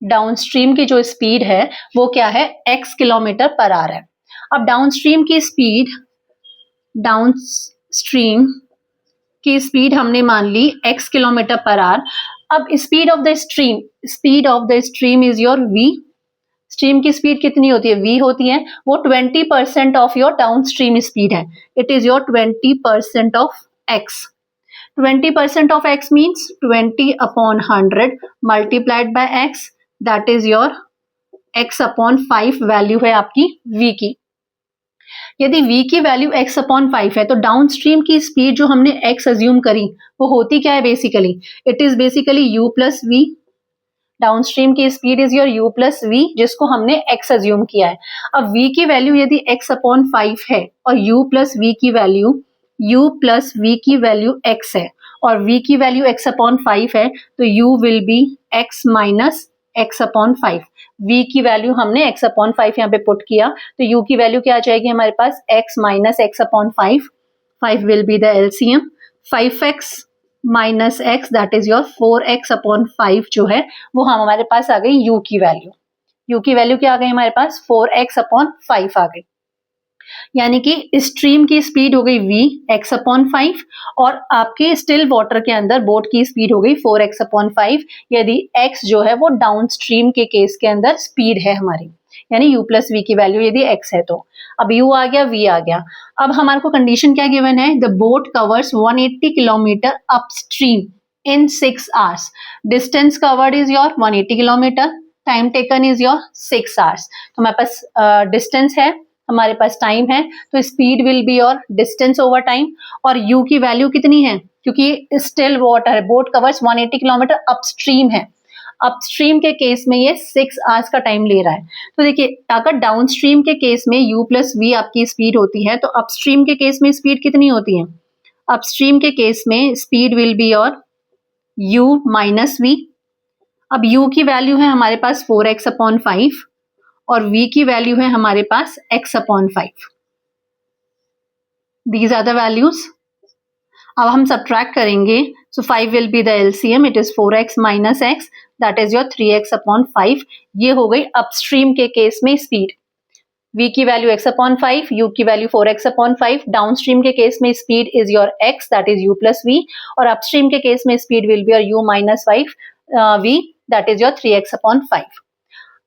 डाउनस्ट्रीम की जो स्पीड है वो क्या है, x किलोमीटर पर आवर है। अब डाउनस्ट्रीम की स्पीड हमने मान ली x किलोमीटर पर आवर। अब speed of the stream is your v। Stream की स्पीड कितनी होती है, v होती है, वो 20% ऑफ योर डाउनस्ट्रीम स्पीड है। It is your 20% of x। 20% of x means 20 upon 100 multiplied by x, that is your x upon 5 value है आपकी v की। यदि v की वैल्यू x upon 5 है तो डाउनस्ट्रीम की स्पीड जो हमने x अज्यूम करी वो होती क्या है, basically it is basically u plus v। Downstream की speed is your u plus v जिसको हमने x अज्यूम किया है। अब v की वैल्यू यदि x अपॉन 5 है और u प्लस v की वैल्यू x है और v की वैल्यू x अपॉन 5 है तो u will be x minus x upon 5। v की वैल्यू हमने x अपॉन 5 यहाँ पे पुट किया तो u की वैल्यू क्या आ जाएगी हमारे पास, x minus x upon 5। 5 will be the LCM, 5x minus x that is your 4x upon 5 जो है वो हमारे पास आ गई u की वैल्यू क्या आ गई हमारे पास, 4x अपॉन 5 आ गई। यानी कि स्ट्रीम की स्पीड हो गई v x अपॉन 5 और आपके स्टिल वाटर के अंदर बोट की स्पीड हो गई 4x अपॉन 5, यदि x जो है वो डाउन स्ट्रीम के केस के अंदर स्पीड है हमारी, यानी u प्लस v की वैल्यू यदि x है तो। अब u आ गया, v आ गया। अब हमारे को कंडीशन क्या गिवन है, the boat covers 180 kilometre upstream in 6 hours. Distance covered is your 180 kilometre, time taken is your 6 hours. तो हमारे पास डिस्टेंस है, हमारे पास टाइम है, तो speed will be your distance over time. और u की वैल्यू कितनी है, क्योंकि स्टिल वाटर है, बोट कवर्स 180 किलोमीटर अपस्ट्रीम है, अपस्ट्रीम के केस में ये 6 आवर्स का टाइम ले रहा है। तो देखिए अगर डाउनस्ट्रीम के केस में u प्लस v आपकी स्पीड होती है तो अपस्ट्रीम के केस में स्पीड कितनी होती है, अपस्ट्रीम के केस में speed will be your u minus v। अब u की वैल्यू है हमारे पास 4x अपॉन 5 और v की वैल्यू है हमारे पास x upon 5। These are the values. अब हम सब्ट्रैक्ट करेंगे, सो 5 will be the LCM, it is 4x minus x, that is your 3x upon 5. ये हो गई अपस्ट्रीम के केस में स्पीड. v की वैल्यू x अपॉन 5, u की वैल्यू 4x अपॉन 5. डाउनस्ट्रीम के केस में speed is your x, that is u plus v, और अपस्ट्रीम के केस में speed will be your u minus 5 v, that is your 3x upon 5.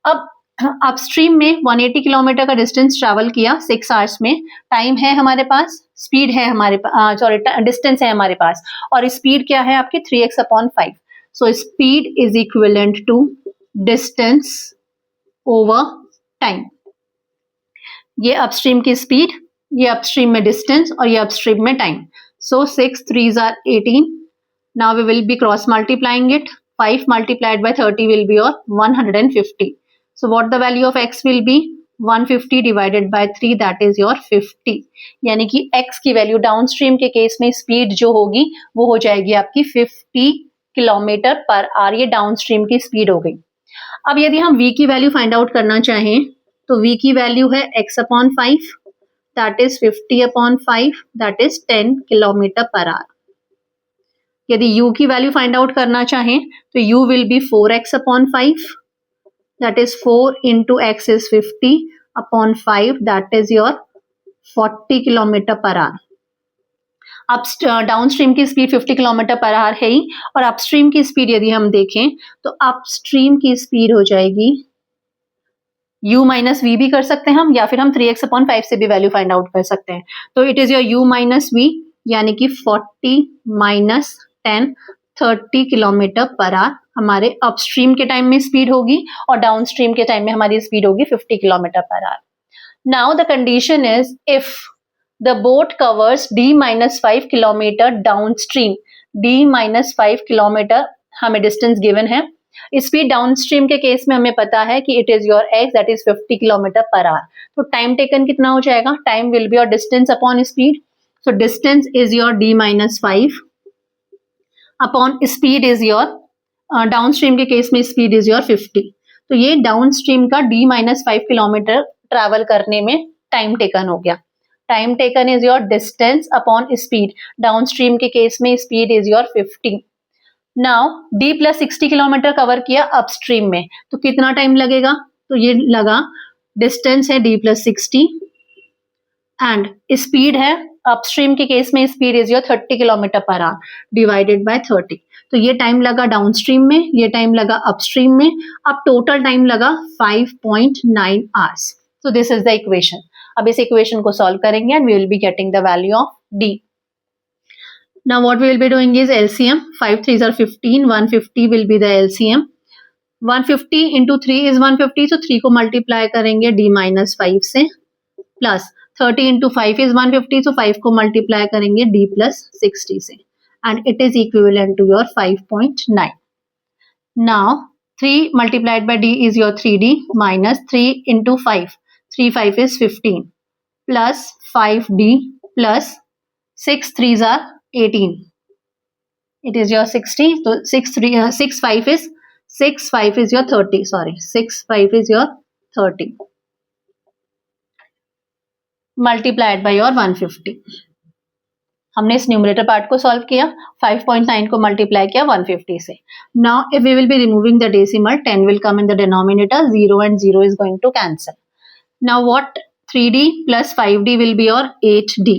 अब upstream में 180 kilometre का distance travel किया 6 hours में. टाइम है हमारे पास, स्पीड है हमारे पास, सॉरी डिस्टेंस है हमारे पास, और स्पीड क्या है आपकी 3x upon 5. So speed is equivalent to distance over time. ये अपस्ट्रीम की स्पीड, ये अपस्ट्रीम में डिस्टेंस, और ये अपस्ट्रीम में time. So 6 3s are 18. Now we will be cross multiplying it. 5 multiplied by 30 will be your 150. So what the value of x will be? 150 divided by 3, that is your 50. यानी कि x की value downstream के case में speed जो होगी वो हो जाएगी आपकी 50 किलोमीटर पर आवर. ये डाउनस्ट्रीम की स्पीड हो गई. अब यदि हम v की वैल्यू फाइंड आउट करना चाहें तो v की वैल्यू है x upon 5, that is 50 upon 5, that is 10 kilometre per our. यदि u की वैल्यू फाइंड आउट करना चाहें तो u will B 4x upon 5, that is 4 into x is 50 upon 5, that is your 40 kilometre per hour. अब downstream की speed 50 kilometre per hour है ही, और upstream की स्पीड यदि हम देखें तो अपस्ट्रीम की स्पीड हो जाएगी u माइनस वी भी कर सकते हैं हम, या फिर हम 3x अपॉन 5 से भी वैल्यू फाइंड आउट कर सकते हैं. तो it is your u minus v, यानी कि 40 माइनस 10, 30 किलोमीटर पर आवर हमारे अपस्ट्रीम के टाइम में स्पीड होगी, और डाउनस्ट्रीम के टाइम में हमारी स्पीड होगी 50 kilometre per our. Now the condition is if the boat covers d minus 5 kilometre downstream. d minus 5 kilometre हमें डिस्टेंस गिवन है. स्पीड डाउनस्ट्रीम के केस में हमें पता है कि it is your x, that is 50 kilometre per hour. तो time taken कितना हो जाएगा? Time will be your distance upon speed. So distance is your d minus 5 upon speed is your, downstream के केस में स्पीड इज योर 50. तो ये downstream का d minus 5 kilometre travel करने में टाइम टेकन हो गया. Time taken is your distance upon speed. Downstream के केस में speed is your 50. Now d plus 60 kilometre cover किया अपस्ट्रीम में, तो कितना टाइम लगेगा? तो ये लगा, डिस्टेंस है d प्लस 60 एंड स्पीड है अपस्ट्रीम के केस में speed is your 30 kilometre per our divided by 30. तो ये टाइम लगा डाउनस्ट्रीम में, ये टाइम लगा अपस्ट्रीम में. अब टोटल टाइम लगा 5.9 hours. So this is the equation. अब इस इक्वेशन को सॉल्व करेंगे and we will be getting the value of d. Now what we will be doing is LCM. 5 3s are 15, 150 will be the LCM. 150 into 3 is 150, so 3 को multiply करेंगे d minus 5 से, plus 30 into 5 is 150, so 5 को multiply करेंगे d plus 60 से, and it is equivalent to your 5.9. Now 3 multiplied by d is your 3d minus 3 into 5. 3 5 is 15 plus 5d plus 6 3s are 18. It is your 60. So 6 5 is your 30. Sorry, 6 5 is your 30 multiplied by your 150. हमने इस numerator part को solve किया, 5.9 को multiply किया 150 से. Now if we will be removing the decimal, 10 will come in the denominator, 0 and 0 is going to cancel. Now what? 3d plus 5d will be your 8d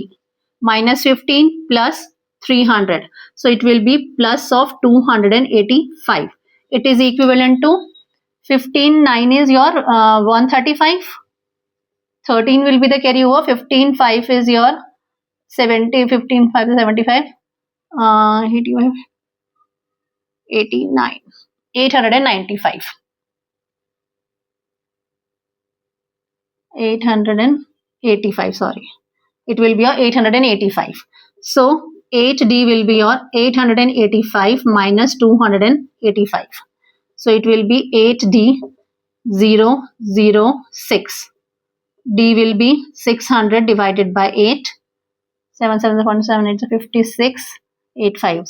minus 15 plus 300. So it will be plus of 285. It is equivalent to 15, 9 is your 135. 13 will be the carry over. 15, 5 is your 70, 15, 5 is 75. 85, 89, 895. 885, sorry. It will be your 885. So 8d will be your 885 minus 285. So it will be 8d 006. D will be 600 divided by 8. 7 7 7 8 56. 8 5.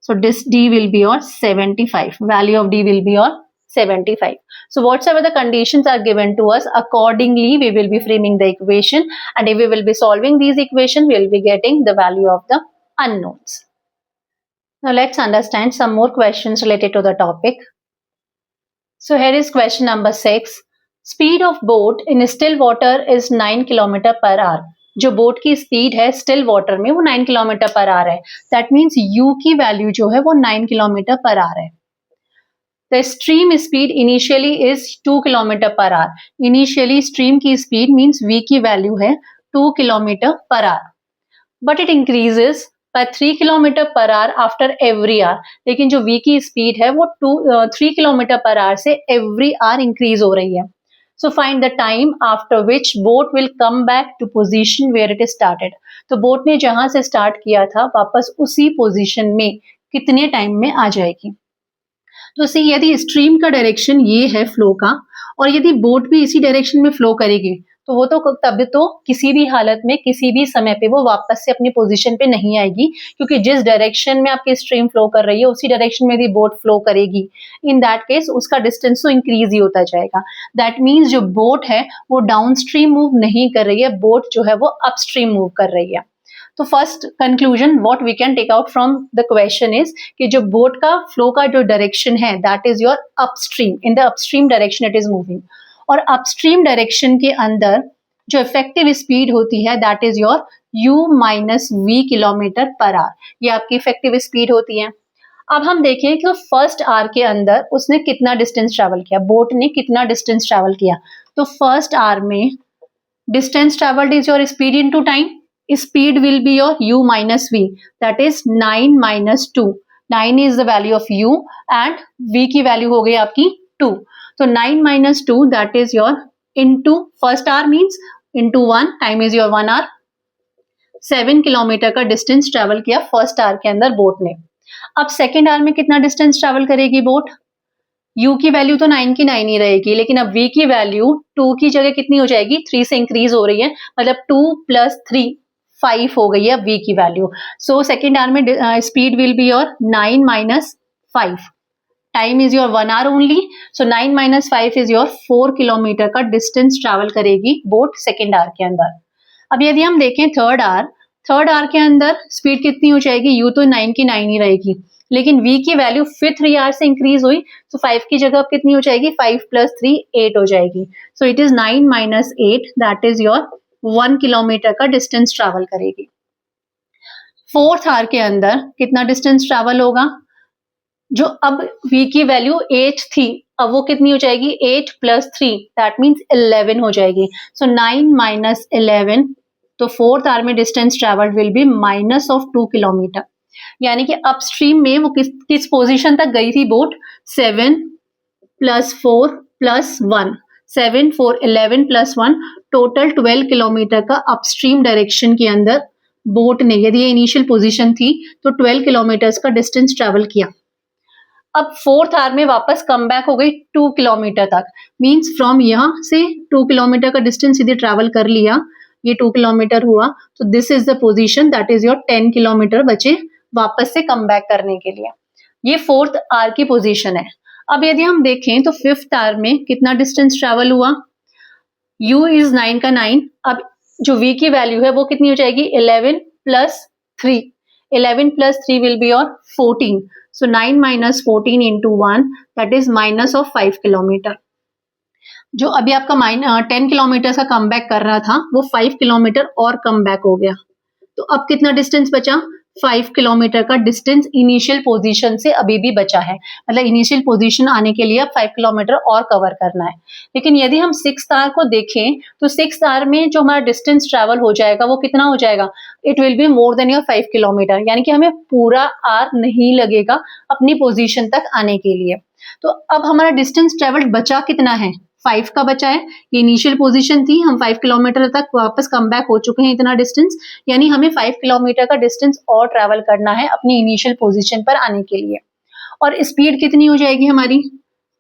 So this D will be your 75. Value of D will be your 75. So whatsoever the conditions are given to us, accordingly we will be framing the equation, and if we will be solving these equations, we will be getting the value of the unknowns. Now let's understand some more questions related to the topic. So here is question number 6. Speed of boat in still water is 9 km per hour. जो boat की speed है still water में वो 9 kilometre per hour है. That means u की value जो है वो 9 किलोमीटर पर आवर है. The stream speed initially is 2 kilometre per our. Initially stream की स्पीड मीन्स v की वैल्यू है 2 kilometre per our, but it increases by 3 kilometre per hour after every hour. लेकिन जो v की speed है वो 3 kilometre per our से every hour increase हो रही है. So find the time after which boat will come back to position where it started. तो बोट ने जहां से स्टार्ट किया था वापस उसी पोजीशन में कितने टाइम में आ जाएगी. तो सी यदि स्ट्रीम का डायरेक्शन ये है फ्लो का, और यदि बोट भी इसी डायरेक्शन में फ्लो करेगी, तो वो तो तब तो किसी भी हालत में किसी भी समय पे वो वापस से अपनी पोजीशन पे नहीं आएगी, क्योंकि जिस डायरेक्शन में आपकी स्ट्रीम फ्लो कर रही है उसी डायरेक्शन में यदि बोट फ्लो करेगी, इन दैट केस उसका डिस्टेंस तो इंक्रीज ही होता जाएगा. दैट मीन्स जो बोट है वो डाउन स्ट्रीम मूव नहीं कर रही है, बोट जो है वो अपस्ट्रीम मूव कर रही है. तो first conclusion what we can take out from the question is कि जो बोट का फ्लो का जो डायरेक्शन है that is your upstream. In the upstream direction it is moving, और अपस्ट्रीम डायरेक्शन के अंदर जो इफेक्टिव स्पीड होती है that is your u minus we kilometre per hour. ये आपकी इफेक्टिव स्पीड होती है. अब हम देखें कि फर्स्ट आवर के अंदर उसने कितना डिस्टेंस ट्रेवल किया, बोट ने कितना डिस्टेंस ट्रेवल किया. तो फर्स्ट आवर में distance travelled is your speed into time. Speed will be your u minus v, that is 9 minus 2. 9 is the value of u and v की value हो गई आपकी 2. तो 9 minus 2 that is your into first hour means into 1, time is your 1 hour. 7 kilometre का distance travel किया first hour के अंदर boat ने. अब सेकेंड आवर में कितना डिस्टेंस ट्रेवल करेगी बोट. u की वैल्यू तो 9 की 9 ही रहेगी, लेकिन अब v की वैल्यू 2 की जगह कितनी हो जाएगी, 3 से इंक्रीज हो रही है, मतलब 2 प्लस 3 5 हो गई है v की वैल्यू. सो सेकेंड आवर में speed will be your 9 minus 5. Time is your 1 hour only. So 9 minus 5 is your 4 kilometre का डिस्टेंस ट्रेवल करेगी बोट सेकेंड आवर के अंदर. अब यदि हम देखें थर्ड आवर के अंदर स्पीड कितनी हो जाएगी, u तो 9 की 9 ही रहेगी, लेकिन v की वैल्यू फिर 3 आवर से इंक्रीज हुई, तो 5 की जगह कितनी हो जाएगी, 5 प्लस 3 8 हो जाएगी. सो it is 9 minus 8 that is your 1 kilometre का डिस्टेंस ट्रेवल करेगी. फोर्थ आवर के अंदर कितना डिस्टेंस ट्रेवल होगा, जो अब v की वैल्यू 8 थी अब वो कितनी हो जाएगी, 8 प्लस 3 दैट मीन्स 11 हो जाएगी. सो 9 माइनस 11, तो फोर्थ आवर में distance travelled will be minus of 2 kilometre. यानी कि अपस्ट्रीम में वो किस पोजीशन तक गई थी boat, 7 plus 4 plus 1, 7 4 11 plus 1, total 12 kilometre का अपस्ट्रीम डायरेक्शन के अंदर बोट ने, यदि ये इनिशियल पोजीशन थी तो 12 किलोमीटर्स का डिस्टेंस ट्रेवल किया. अब फोर्थ आवर में वापस कम बैक हो गई 2 किलोमीटर तक, मींस फ्रॉम यहाँ से 2 किलोमीटर का डिस्टेंस यदि ट्रेवल कर लिया, ये 2 किलोमीटर हुआ, तो this is the position that is your 10 kilometre बचे वापस से कम बैक करने के लिए. ये फोर्थ आवर की पोजीशन है. अब यदि हम देखें तो फिफ्थ आवर में कितना डिस्टेंस ट्रेवल हुआ, u इज 9 का 9. अब जो v की वैल्यू है वो कितनी हो जाएगी, 11 plus 3. 11 plus 3 will be your 14. So 9 minus 14 into 1 that is minus of 5 kilometre. जो अभी आपका 10 किलोमीटर का कम बैक कर रहा था वो 5 किलोमीटर और कम बैक हो गया. तो अब कितना डिस्टेंस बचा, 5 किलोमीटर का डिस्टेंस इनिशियल पोजीशन से अभी भी बचा है, मतलब इनिशियल पोजीशन आने के लिए अब 5 किलोमीटर और कवर करना है. लेकिन यदि हम 6th आवर को देखें तो 6th आवर में जो हमारा डिस्टेंस ट्रेवल हो जाएगा वो कितना हो जाएगा, it will be more than your 5 kilometre. यानी कि हमें पूरा आवर नहीं लगेगा अपनी पोजीशन तक आने के लिए. तो अब हमारा डिस्टेंस ट्रेवल्ड बचा कितना है, 5 का बचा है. ये इनिशियल पोजीशन थी, हम 5 किलोमीटर तक वापस कम बैक हो चुके हैं इतना डिस्टेंस, यानी हमें 5 किलोमीटर का डिस्टेंस और ट्रैवल करना है अपनी इनिशियल पोजीशन पर आने के लिए. और स्पीड कितनी हो जाएगी हमारी,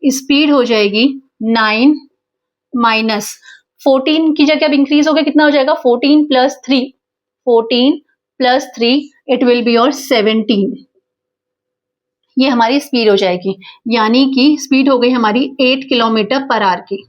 स्पीड हो जाएगी 9 माइनस 14 की जगह अब इंक्रीज हो गया, कितना हो जाएगा, 14 plus 3, 14 plus 3 it will be your 17. ये हमारी स्पीड हो जाएगी, यानी कि स्पीड हो गई हमारी 8 किलोमीटर पर आवर की।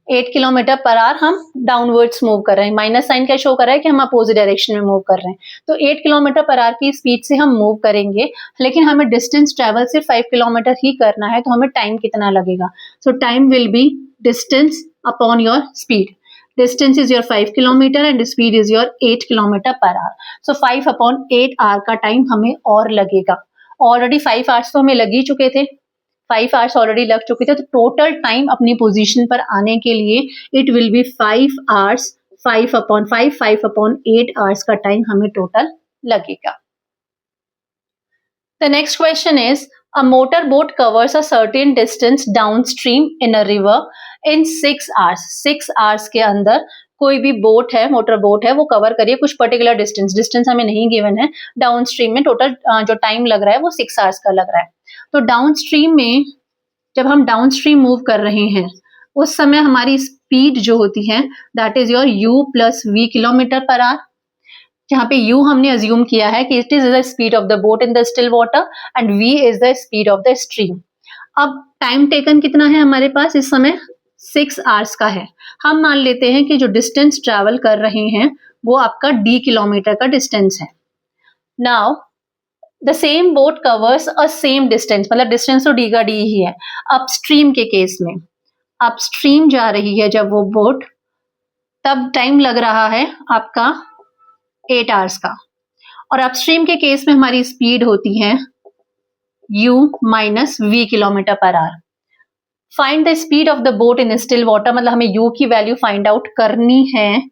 8 किलोमीटर पर आवर हम डाउनवर्ड्स मूव कर रहे हैं, माइनस साइन क्या शो कर रहा है कि हम अपोजिट डायरेक्शन में मूव कर रहे हैं। तो 8 किलोमीटर पर आवर की स्पीड से हम मूव करेंगे, लेकिन हमें डिस्टेंस ट्रेवल सिर्फ 5 किलोमीटर ही करना है, तो हमें टाइम कितना लगेगा? So time will be distance upon your speed. Distance is your 5 kilometre and speed is your 8 kilometre per hour. So 5 upon 8 hour का टाइम हमें और लगेगा। ऑलरेडी 5 आवर्स तो हमें लग ही चुके थे, 5 आवर्स ऑलरेडी लग चुके थे, तो टोटल टाइम अपनी पोजीशन पर आने के लिए it will B 5 hours, 5 upon 5, 5 upon 8 hours का टाइम हमें टोटल लगेगा। The next question is, a motorboat covers a certain distance downstream in a river in 6 hours. 6 hours के अंदर कोई भी बोट है, मोटर बोट है, वो कवर करिए कुछ पर्टिकुलर डिस्टेंस हमें नहीं गिवन है, डाउनस्ट्रीम में टोटल जो टाइम लग रहा है वो 6 आवर्स का लग रहा है। तो डाउनस्ट्रीम में जब हम डाउनस्ट्रीम मूव कर रहे हैं उस समय हमारी स्पीड जो होती है that is your u plus v kilometre per our, जहाँ पे u हमने अज्यूम किया है कि it is the speed of the boat in the still water and v is the speed of the stream. अब टाइम टेकन कितना है हमारे पास इस समय? 6 आवर्स का है। हम मान लेते हैं कि जो डिस्टेंस ट्रैवल कर रहे हैं वो आपका d किलोमीटर का डिस्टेंस है। Now the same boat covers a same distance, मतलब डिस्टेंस तो d का d ही है। अपस्ट्रीम के केस में अपस्ट्रीम जा रही है जब वो बोट, तब टाइम लग रहा है आपका 8 आवर्स का, और अपस्ट्रीम के केस में हमारी स्पीड होती है u minus v kilometre per our. Find the speed of the boat in still water, मतलब हमें u की वैल्यू फाइंड आउट करनी है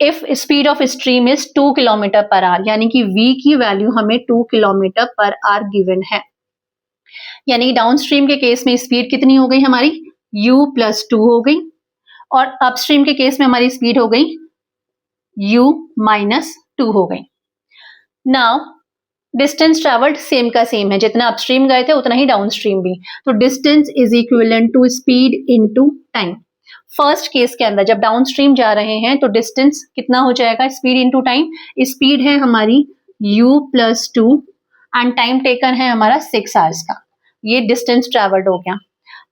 if speed of stream is 2 kilometre per our, यानी कि v की वैल्यू हमें 2 किलोमीटर पर आवर गिवन है। यानी कि डाउनस्ट्रीम के केस में स्पीड कितनी हो गई हमारी? u प्लस 2 हो गई, और अपस्ट्रीम के केस में हमारी स्पीड हो गई u माइनस 2 हो गई। नाउ डिस्टेंस ट्रेवल्ड सेम का सेम है, जितना अपस्ट्रीम गए थे उतना ही डाउनस्ट्रीम भी, तो distance is equivalent to speed into time. First case के अंदर जब डाउनस्ट्रीम जा रहे हैं तो डिस्टेंस कितना हो जाएगा? Speed into time. स्पीड है हमारी u plus 2 and time taken है हमारा 6 आवर्स का, ये डिस्टेंस ट्रेवल्ड हो गया।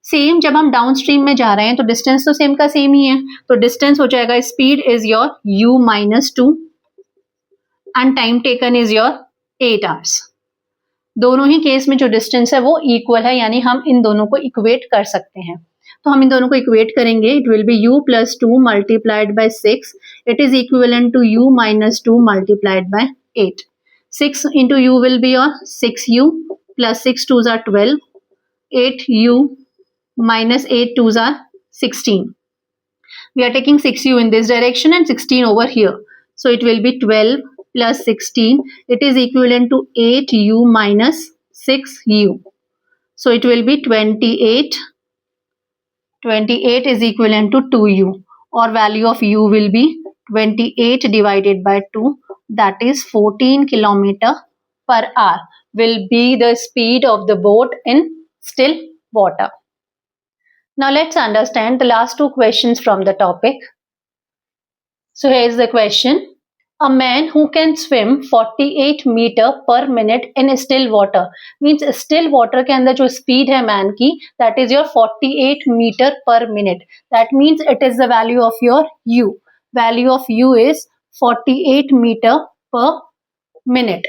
सेम जब हम डाउनस्ट्रीम में जा रहे हैं तो डिस्टेंस तो सेम का सेम ही है, तो डिस्टेंस हो जाएगा speed is your u minus 2 and time taken is your 8 hours. दोनों ही केस में जो डिस्टेंस है वो इक्वल है, यानी हम इन दोनों को इक्वेट कर सकते हैं। तो हम इन दोनों को इक्वेट करेंगे, it will be u plus 2 multiplied by 6, it is equivalent to u minus 2 multiplied by 8। 6 into u will be your 6u plus 6 2s are 12, 8u minus 8 2s are 16. We are taking 6u in this direction and 16 over here. So it will be 12 plus 16. It is equivalent to 8u minus 6u. So it will be 28. 28 is equivalent to 2u. Or value of u will be 28 divided by 2. That is 14 kilometer per hour will be the speed of the boat in still water. Now let's understand the last two questions from the topic. So here is the question. A man who can swim 48 meter per minute in still water, means still water के अंदर जो speed है man की, that is your 48 meter per minute. That means it is the value of your u. Value of u is 48 meter per minute.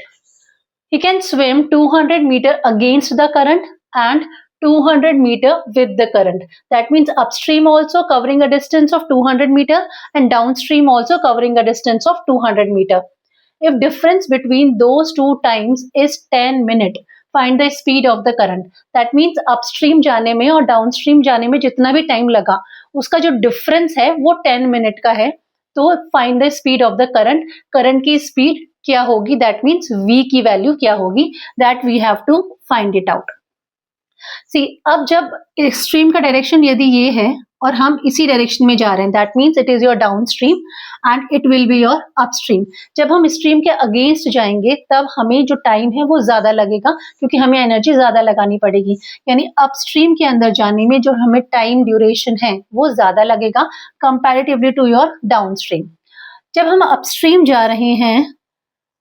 He can swim 200 meter against the current and 200 meter with the current. That means upstream also covering a distance of 200 meter and downstream also covering a distance of 200 meter. If difference between those two times is 10 minute, find the speed of the current. That means upstream जाने में और downstream जाने में जितना भी time लगा उसका जो difference है वो 10 minute का है, तो find the speed of the current. current की speed क्या होगी? That means v की value क्या होगी? That we have to find it out. सी अब जब एक्सट्रीम का डायरेक्शन यदि ये है और हम इसी डायरेक्शन में जा रहे हैं, that means it is your down stream and it will be your upstream. जब हम स्ट्रीम के अगेंस्ट जाएंगे तब हमें जो टाइम है वो ज्यादा लगेगा, क्योंकि हमें एनर्जी ज्यादा लगानी पड़ेगी, यानी अपस्ट्रीम के अंदर जाने में जो हमें टाइम ड्यूरेशन है वो ज्यादा लगेगा comparatively to your down stream. जब हम अपस्ट्रीम जा रहे हैं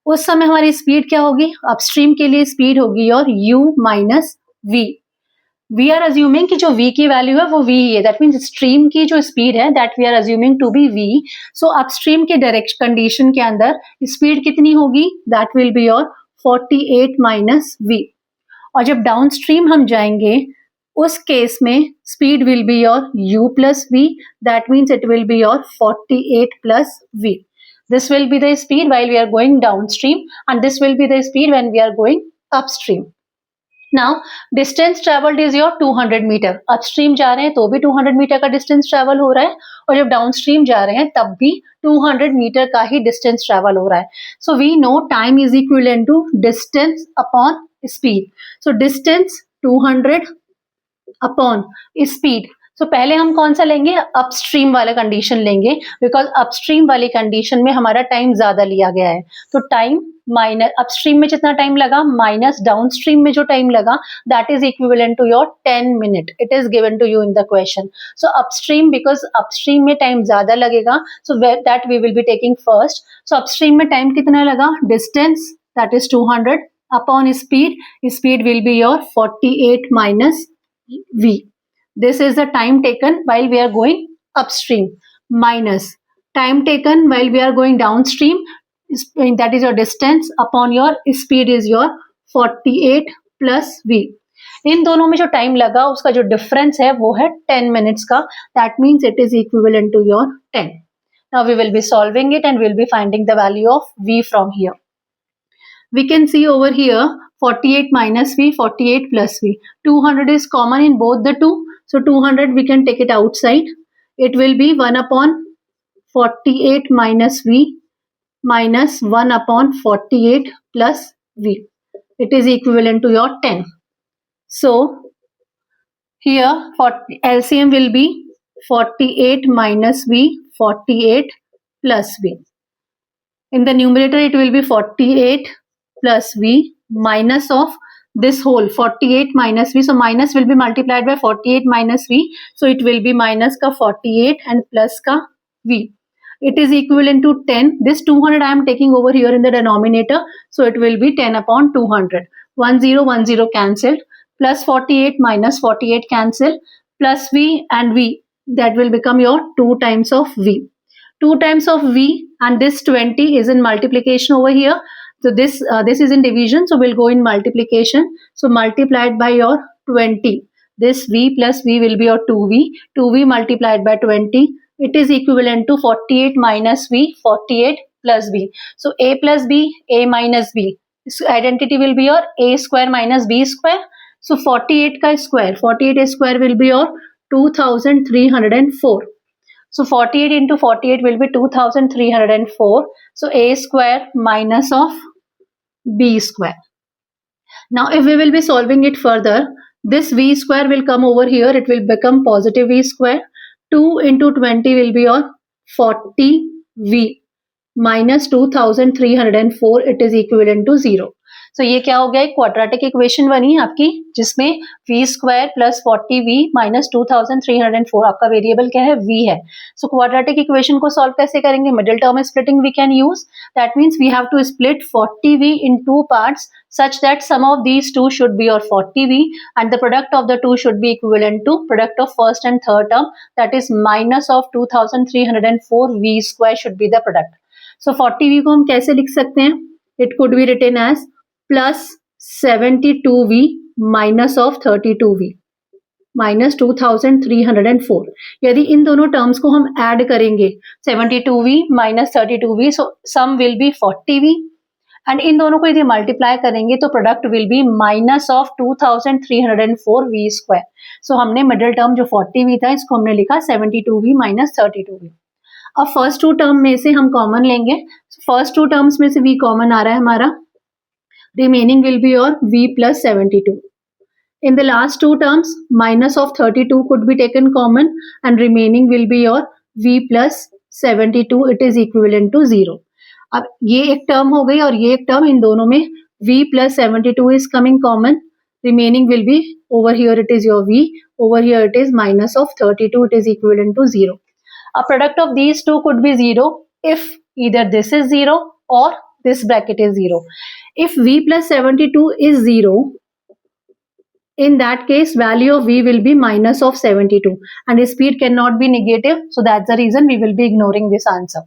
उस समय हमारी स्पीड क्या होगी, अपस्ट्रीम के लिए स्पीड होगी और u minus v। We are assuming कि जो v की वैल्यू है वो v ही है, दैट मीन्स स्ट्रीम की जो स्पीड है that we are assuming to be v। So upstream के डायरेक्ट कंडीशन के अंदर स्पीड कितनी होगी, that will be your 48 minus v। और जब डाउनस्ट्रीम हम जाएंगे उस केस में speed will be your u plus v, that means it will be your 48 plus v। This will be the speed while we are going downstream and this will be the speed when we are going upstream. Now distance traveled is your 200 metre. Upstream जा रहे हैं तो भी 200 metre का distance travel हो रहा है और जब डाउनस्ट्रीम जा रहे हैं तब भी 200 मीटर का ही डिस्टेंस ट्रेवल हो रहा है। So we know time is equivalent to distance upon speed. So distance 200 upon speed. So पहले हम कौन सा लेंगे, अपस्ट्रीम वाला कंडीशन लेंगे, बिकॉज अपस्ट्रीम वाली कंडीशन में हमारा टाइम ज्यादा लिया गया है। तो टाइम माइनस अपस्ट्रीम में जितना टाइम लगा माइनस डाउनस्ट्रीम में जो टाइम लगा that is equivalent to your 10 minute. It is given to you in the question. So upstream, because upstream में टाइम ज्यादा लगेगा, so that we will be taking first. So upstream में time कितना लगा, distance that is 200 upon speed, speed will be your 48 minus v. This is the time taken while we are going upstream minus time taken while we are going downstream, that is your distance upon your speed is your 48 plus v. इन दोनों में जो time लगा उसका जो difference है वो है 10 minutes का, that means it is equivalent to your 10. Now we will be solving it and we will be finding the value of v from here. We can see over here 48 minus v, 48 plus v. 200 is common in both the two. So 200 we can take it outside. It will be 1 upon 48 minus v minus 1 upon 48 plus v. It is equivalent to your 10. So here LCM will be 48 minus v, 48 plus v. In the numerator it will be 48 plus v minus of this whole 48 minus v. So minus will be multiplied by 48 minus v. So it will be minus ka 48 and plus ka v. It is equivalent to 10. This 200 I am taking over here in the denominator. So it will be 10 upon 200. 1 0 cancelled. Plus 48 minus 48 cancel. Plus v and v. That will become your 2 times of v. 2 times of v and this 20 is in multiplication over here. So this is in division, so we'll go in multiplication. So multiplied by your 20. This v plus v will be your 2v. 2v multiplied by 20. It is equivalent to 48 minus v, 48 plus v. So a plus b, a minus b. This identity will be your a square minus b square. So 48 ka square. 48 square will be your 2304. So 48 into 48 will be 2304. So a square minus of b square. Now if we will be solving it further, this v square will come over here. It will become positive v square. 2 into 20 will be your 40v minus 2304. It is equivalent to 0. So ये क्या हो गया, एक quadratic equation बनी आपकी जिसमें v square plus 40v minus 2304 आपका variable क्या है, v है. सो क्वाड्रेटिक इक्वेशन को सॉल्व कैसे करेंगे, middle term splitting we can use. That means we have to split 40v in two parts such that sum of these two should be your 40v and the product of the two should be equivalent to product of first and third term, that is minus of 2304 v square should be the product. So 40v को हम कैसे लिख सकते हैं, it could be written as plus 72v minus of 32v minus 2304. यदि इन दोनों terms को हम ऐड करेंगे 72v minus 32v, so sum will be 40v and इन दोनों को यदि मल्टीप्लाई करेंगे तो product will be minus of 2304 v square. So हमने मिडिल टर्म जो 40v था इसको हमने लिखा 72v माइनस 32v. अब फर्स्ट टू टर्म में से हम कॉमन लेंगे. फर्स्ट टू टर्म्स में से v कॉमन आ रहा है हमारा, remaining will be your v plus 72. In the last two terms, minus of 32 could be taken common and remaining will be your v plus 72. It is equivalent to 0. अब ये एक term हो गई और ये एक टर्म, इन दोनों में v plus 72 is coming common. Remaining will be over here it is your v, over here it is minus of 32. It is equivalent to 0. A product of these two could be 0 if either this is 0 or this bracket is 0. If v plus 72 is 0, in that case value of v will be minus of 72 and speed cannot be negative, so that's the reason we will be ignoring this answer.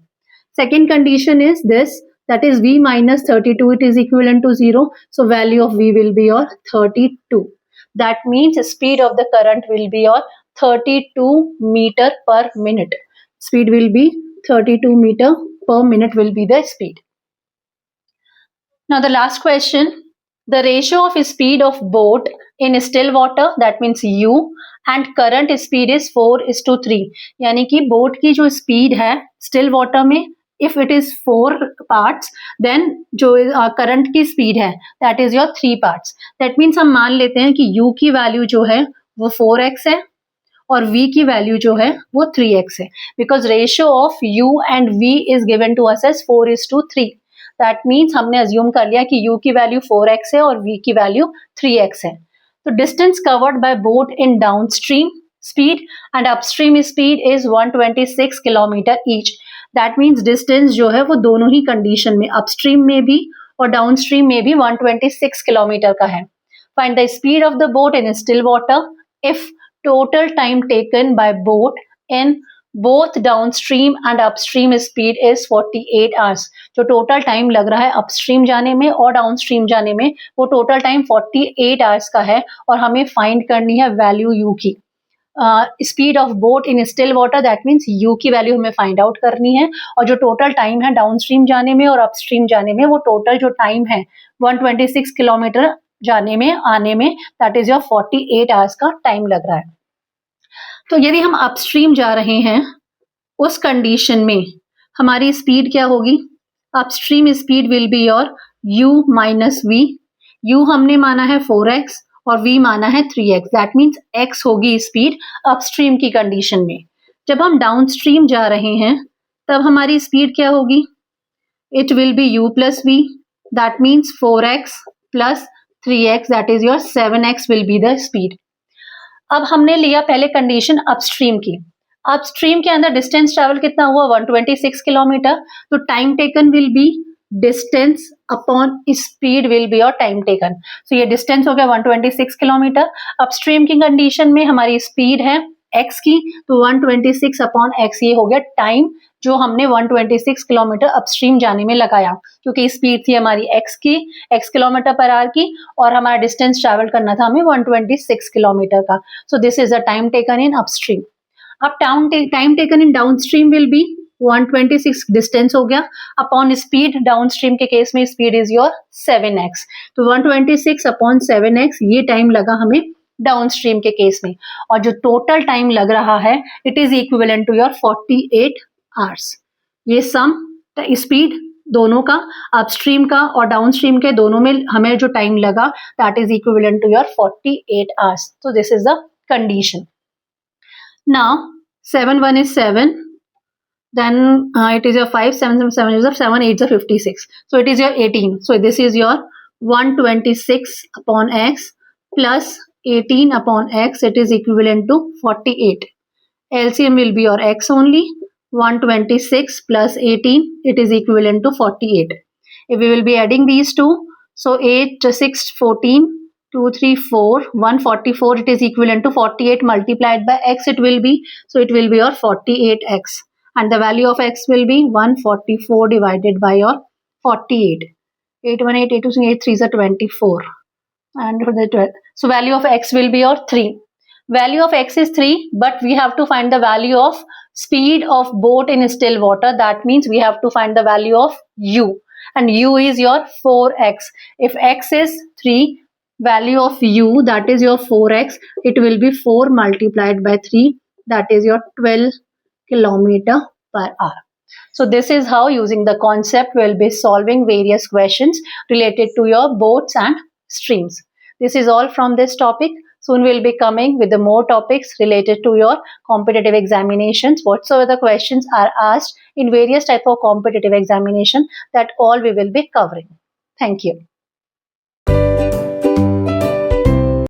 Second condition is this, that is v minus 32, it is equivalent to 0, so value of v will be your 32. That means speed of the current will be your 32 meter per minute. Speed will be 32 meter per minute will be the speed. Now the last question, the ratio of speed of boat in still water, that means u, and current speed is 4:3. यानी कि boat की जो speed है still water में, if it is 4 parts, then जो current की speed है that is your 3 parts. That means हम मान लेते हैं कि u की वैल्यू जो है वो 4x है और v की वैल्यू जो है वो 3x है, because ratio of u and v is given to us as 4:3. That means हमने अज्यूम कर लिया कि u की वैल्यू 4x है और v की वैल्यू 3x है. तो distance covered by boat in downstream speed and upstream speed is 126 kilometre each. That means distance जो है वो दोनों ही कंडीशन में, अपस्ट्रीम में भी और डाउनस्ट्रीम में भी 126 किलोमीटर का है. Find the speed of the boat in still water if total time taken by boat in both downstream and upstream speed is 48 hours. जो टोटल टाइम लग रहा है अपस्ट्रीम जाने में और डाउनस्ट्रीम जाने में वो टोटल टाइम 48 आवर्स का है और हमें फाइंड करनी है वैल्यू u की. Speed of boat in still water, that means u की वैल्यू हमें फाइंड आउट करनी है और जो टोटल टाइम है डाउनस्ट्रीम जाने में और अपस्ट्रीम जाने में वो टोटल जो टाइम है 126 किलोमीटर जाने में आने में, दैट इज योर 48 आवर्स का टाइम लग रहा है. तो यदि हम अपस्ट्रीम जा रहे हैं उस कंडीशन में हमारी स्पीड क्या होगी, upstream speed will be your u minus v. u हमने माना है 4x और v माना है 3x, दैट मीन्स x होगी स्पीड अपस्ट्रीम की कंडीशन में. जब हम डाउनस्ट्रीम जा रहे हैं तब हमारी स्पीड क्या होगी, it will be u plus v, that means 4x plus 3x, that is your 7x will be the speed. अब हमने लिया पहले कंडीशन अपस्ट्रीम की. अपस्ट्रीम के अंदर डिस्टेंस ट्रैवल कितना हुआ 126 किलोमीटर, तो time taken will be distance upon speed will B और टाइम टेकन. सो ये डिस्टेंस हो गया 126 किलोमीटर. अपस्ट्रीम की कंडीशन में हमारी स्पीड है x की, तो 126 अपॉन x ये हो गया टाइम जो हमने 126 किलोमीटर अपस्ट्रीम जाने में लगाया, क्योंकि स्पीड थी हमारी x की, x किलोमीटर पर आवर की, और हमारा डिस्टेंस ट्रैवल करना था हमें 126 किलोमीटर का. So this is the time taken in upstream. अब time taken in downstream will be 126 distance हो गया अपॉन स्पीड. डाउनस्ट्रीम के केस में स्पीड इज योर 7x, तो 126 अपॉन 7x ये टाइम लगा हमें डाउनस्ट्रीम के केस में, और जो टोटल टाइम लग रहा है it is equivalent to your 48 hours. ये सम स्पीड दोनों का, अपस्ट्रीम का और डाउनस्ट्रीम के दोनों में हमें जो टाइम लगा that is equivalent to your 48 hours. तो this is the condition. Now 7 1 is 7, then it is your 5 7 7 is 7 8 is 56, so it is your 18. So this is your 126 upon x plus 18 upon x, it is equivalent to 48. LCM will be your x only. 126 plus 18, it is equivalent to 48. If we will be adding these two, so 8 6 14 2 3 4 144, it is equivalent to 48 multiplied by x it will be, so it will be your 48x, and the value of x will be 144 divided by your 48. 8 1 8 8 2 8 3 is 24, and for the 12, so value of x will be your 3. Value of x is 3, but we have to find the value of speed of boat in still water. That means we have to find the value of u, and u is your 4x. If x is 3, value of u, that is your 4x, it will be 4 multiplied by 3, that is your 12 kilometer per hour. So this is how, using the concept, we will be solving various questions related to your boats and streams. This is all from this topic. Soon we'll be coming with the more topics related to your competitive examinations. Whatsoever the questions are asked in various type of competitive examination, that all we will be covering. Thank you.